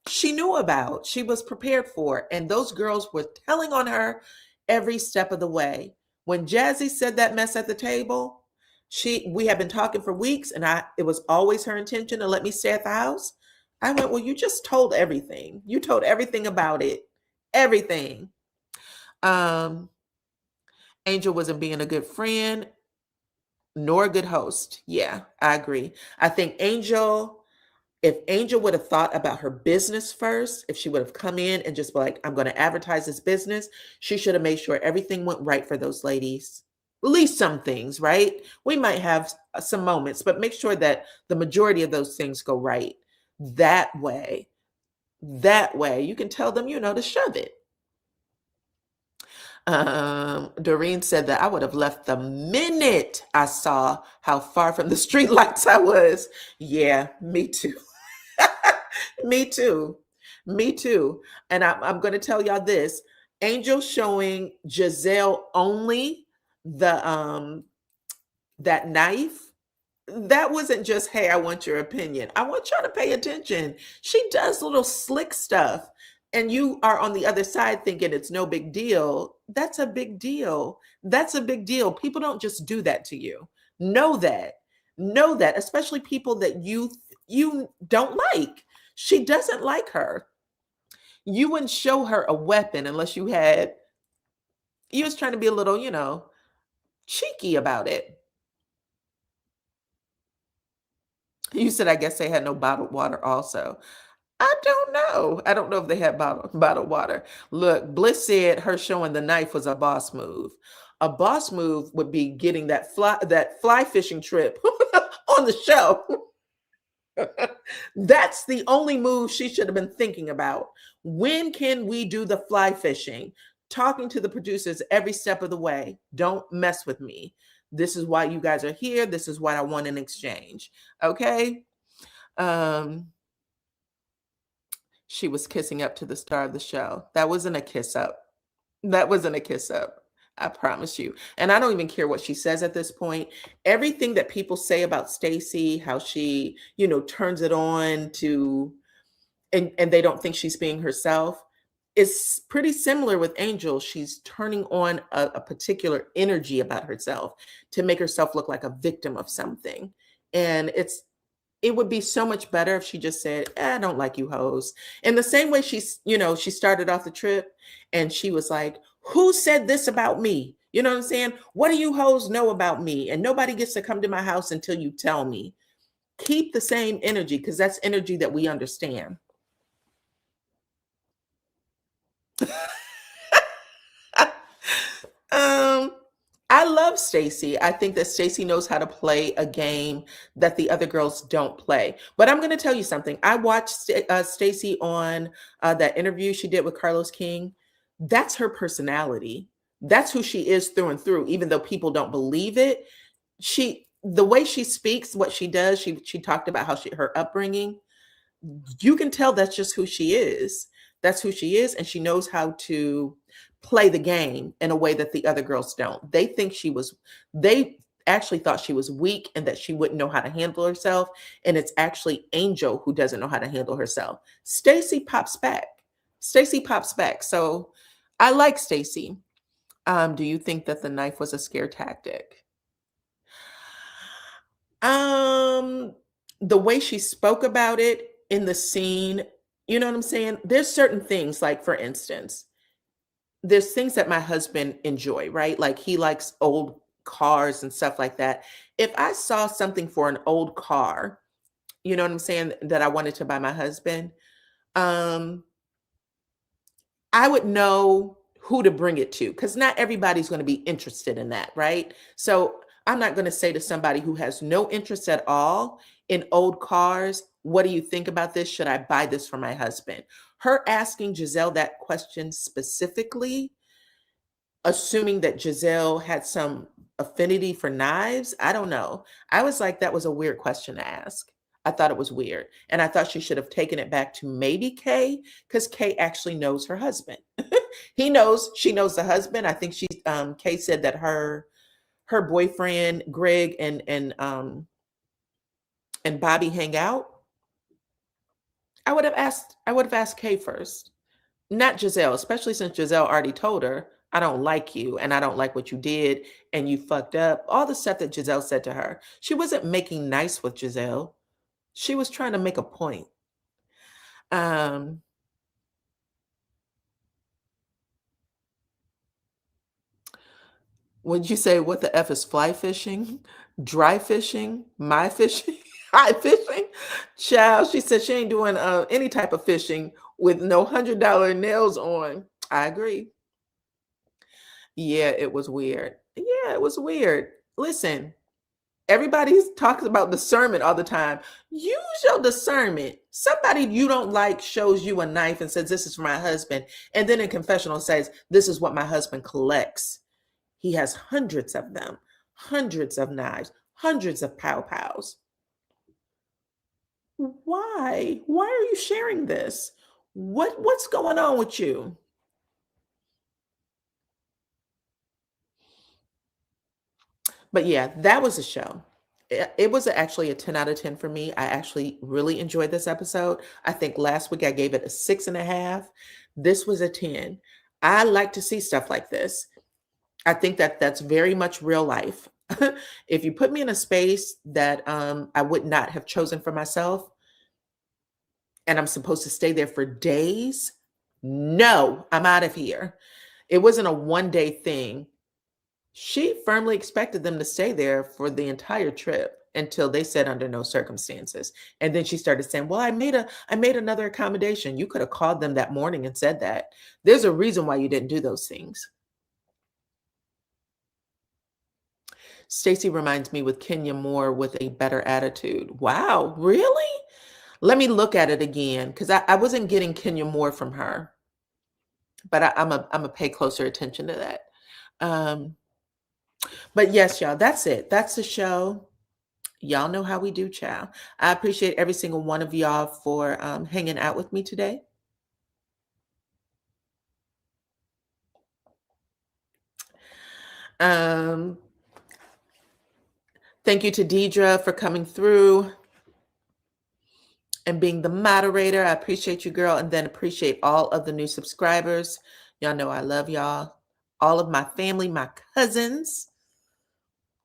she knew about. She was prepared for. And those girls were telling on her every step of the way. When Jazzy said that mess at the table, we had been talking for weeks, and it was always her intention to let me stay at the house. I went, well, you just told everything. You told everything about it. Everything. Angel wasn't being a good friend nor a good host. Yeah, I agree. I think Angel If Angel would have thought about her business first, if she would have come in and just be like, I'm going to advertise this business, she should have made sure everything went right for those ladies. At least some things, right? We might have some moments, but make sure that the majority of those things go right. That way, you can tell them, to shove it. Doreen said that I would have left the minute I saw how far from the street lights I was. Yeah, me too. Me too. Me too. And I'm going to tell y'all this. Angel showing Giselle only that knife. That wasn't just, hey, I want your opinion. I want y'all to pay attention. She does little slick stuff. And you are on the other side thinking it's no big deal. That's a big deal. That's a big deal. People don't just do that to you. Know that. Know that, especially people that you don't like. She doesn't like her. You wouldn't show her a weapon unless you was trying to be a little, cheeky about it. You said, I guess they had no bottled water also. I don't know. I don't know if they had bottled water. Look, Bliss said her showing the knife was a boss move. A boss move would be getting that fly fishing trip on the show. That's the only move she should have been thinking about. When can we do the fly fishing? Talking to the producers every step of the way. Don't mess with me. This is why you guys are here. This is what I want in exchange. Okay? She was kissing up to the star of the show. That wasn't a kiss up. That wasn't a kiss up. I promise you. And I don't even care what she says at this point. Everything that people say about Stacey, how she, turns it on to, and they don't think she's being herself, is pretty similar with Angel. She's turning on a particular energy about herself to make herself look like a victim of something. And it would be so much better if she just said, I don't like you hoes. In the same way she started off the trip and she was like, who said this about me? You know what I'm saying? What do you hoes know about me? And nobody gets to come to my house until you tell me. Keep the same energy because that's energy that we understand. I love Stacey. I think that Stacey knows how to play a game that the other girls don't play. But I'm going to tell you something. I watched Stacey on that interview she did with Carlos King. That's her personality. That's who she is through and through, even though people don't believe it. The way she speaks, what she does, she talked about how her upbringing, you can tell that's just who she is. That's who she is. And she knows how to play the game in a way that the other girls don't. They actually thought she was weak and that she wouldn't know how to handle herself. And it's actually Angel who doesn't know how to handle herself. Stacey pops back. So I like Stacey. Do you think that the knife was a scare tactic? The way she spoke about it in the scene, you know what I'm saying? There's certain things, like for instance, there's things that my husband enjoy, right? Like he likes old cars and stuff like that. If I saw something for an old car, you know what I'm saying, that I wanted to buy my husband, I would know who to bring it to because not everybody's going to be interested in that, right? So I'm not going to say to somebody who has no interest at all in old cars, what do you think about this? Should I buy this for my husband? Her asking Giselle that question specifically, assuming that Giselle had some affinity for knives, I don't know. I was like, that was a weird question to ask. I thought it was weird. And I thought she should have taken it back to maybe Kay, because Kay actually knows her husband. She knows the husband. I think Kay said that her boyfriend, Greg, and Bobby hang out. I would have asked Kay first, not Giselle, especially since Giselle already told her, I don't like you and I don't like what you did and you fucked up. All the stuff that Giselle said to her. She wasn't making nice with Giselle. She was trying to make a point. Would you say what the F is fly fishing, dry fishing, my fishing? Hi, fishing. Child, she said she ain't doing any type of fishing with no $100 nails on. I agree. Yeah, it was weird. Yeah, it was weird. Listen, everybody's talking about discernment all the time. Use your discernment. Somebody you don't like shows you a knife and says, "This is for my husband." And then in confessional says, "This is what my husband collects. He has hundreds of them, hundreds of knives, hundreds of pow pows." Why? Why are you sharing this? What's going on with you? But yeah, that was a show. It was actually a 10 out of 10 for me. I actually really enjoyed this episode. I think last week I gave it a 6.5. This was a 10. I like to see stuff like this. I think that that's very much real life. If you put me in a space that I would not have chosen for myself and I'm supposed to stay there for days, no, I'm out of here. It wasn't a one day thing. She firmly expected them to stay there for the entire trip until they said under no circumstances. And then she started saying, "Well, I made another accommodation." You could have called them that morning and said that. There's a reason why you didn't do those things. Stacy reminds me with Kenya Moore with a better attitude. Wow, really? Let me look at it again because I wasn't getting Kenya Moore from her, but I'm a pay closer attention to that. Um, but yes, y'all, that's it. That's the show. Y'all know how we do, child. I appreciate every single one of y'all for hanging out with me today. Um, Thank you to Deidre for coming through and being the moderator. I appreciate you, girl, and then appreciate all of the new subscribers. Y'all know I love y'all. All of my family, my cousins,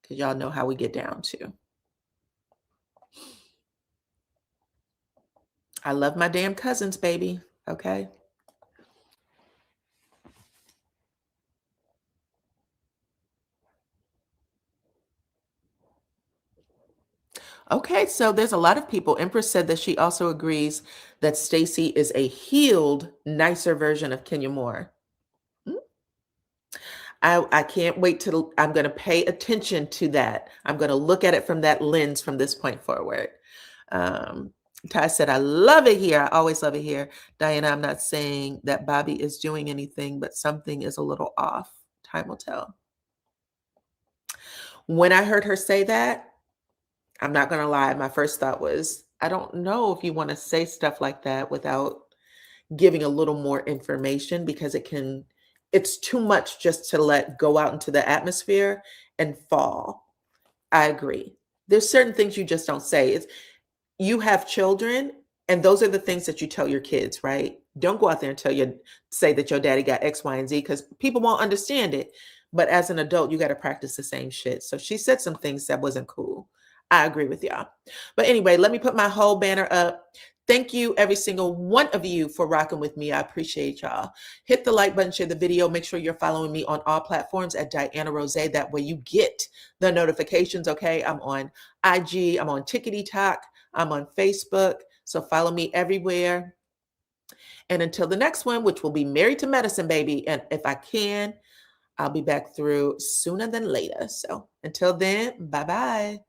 because y'all know how we get down to. I love my damn cousins, baby. Okay. Okay, so there's a lot of people. Empress said that she also agrees that Stacy is a healed, nicer version of Kenya Moore. Mm, I can't wait till I'm going to pay attention to that. I'm going to look at it from that lens from this point forward. Um, Ty said, "I love it here. I always love it here." Diana, I'm not saying that Bobby is doing anything, but something is a little off. Time will tell. When I heard her say that, I'm not going to lie. My first thought was, I don't know if you want to say stuff like that without giving a little more information because it's too much just to let go out into the atmosphere and fall. I agree. There's certain things you just don't say. You have children, and those are the things that you tell your kids, right? Don't go out there and say that your daddy got X, Y, and Z because people won't understand it. But as an adult, you got to practice the same shit. So she said some things that wasn't cool. I agree with y'all. But anyway, let me put my whole banner up. Thank you, every single one of you, for rocking with me. I appreciate y'all. Hit the like button, share the video. Make sure you're following me on all platforms at DYANAROZAY. That way you get the notifications, okay? I'm on IG. I'm on TikTok. I'm on Facebook. So follow me everywhere. And until the next one, which will be Married to Medicine, baby. And if I can, I'll be back through sooner than later. So until then, bye-bye.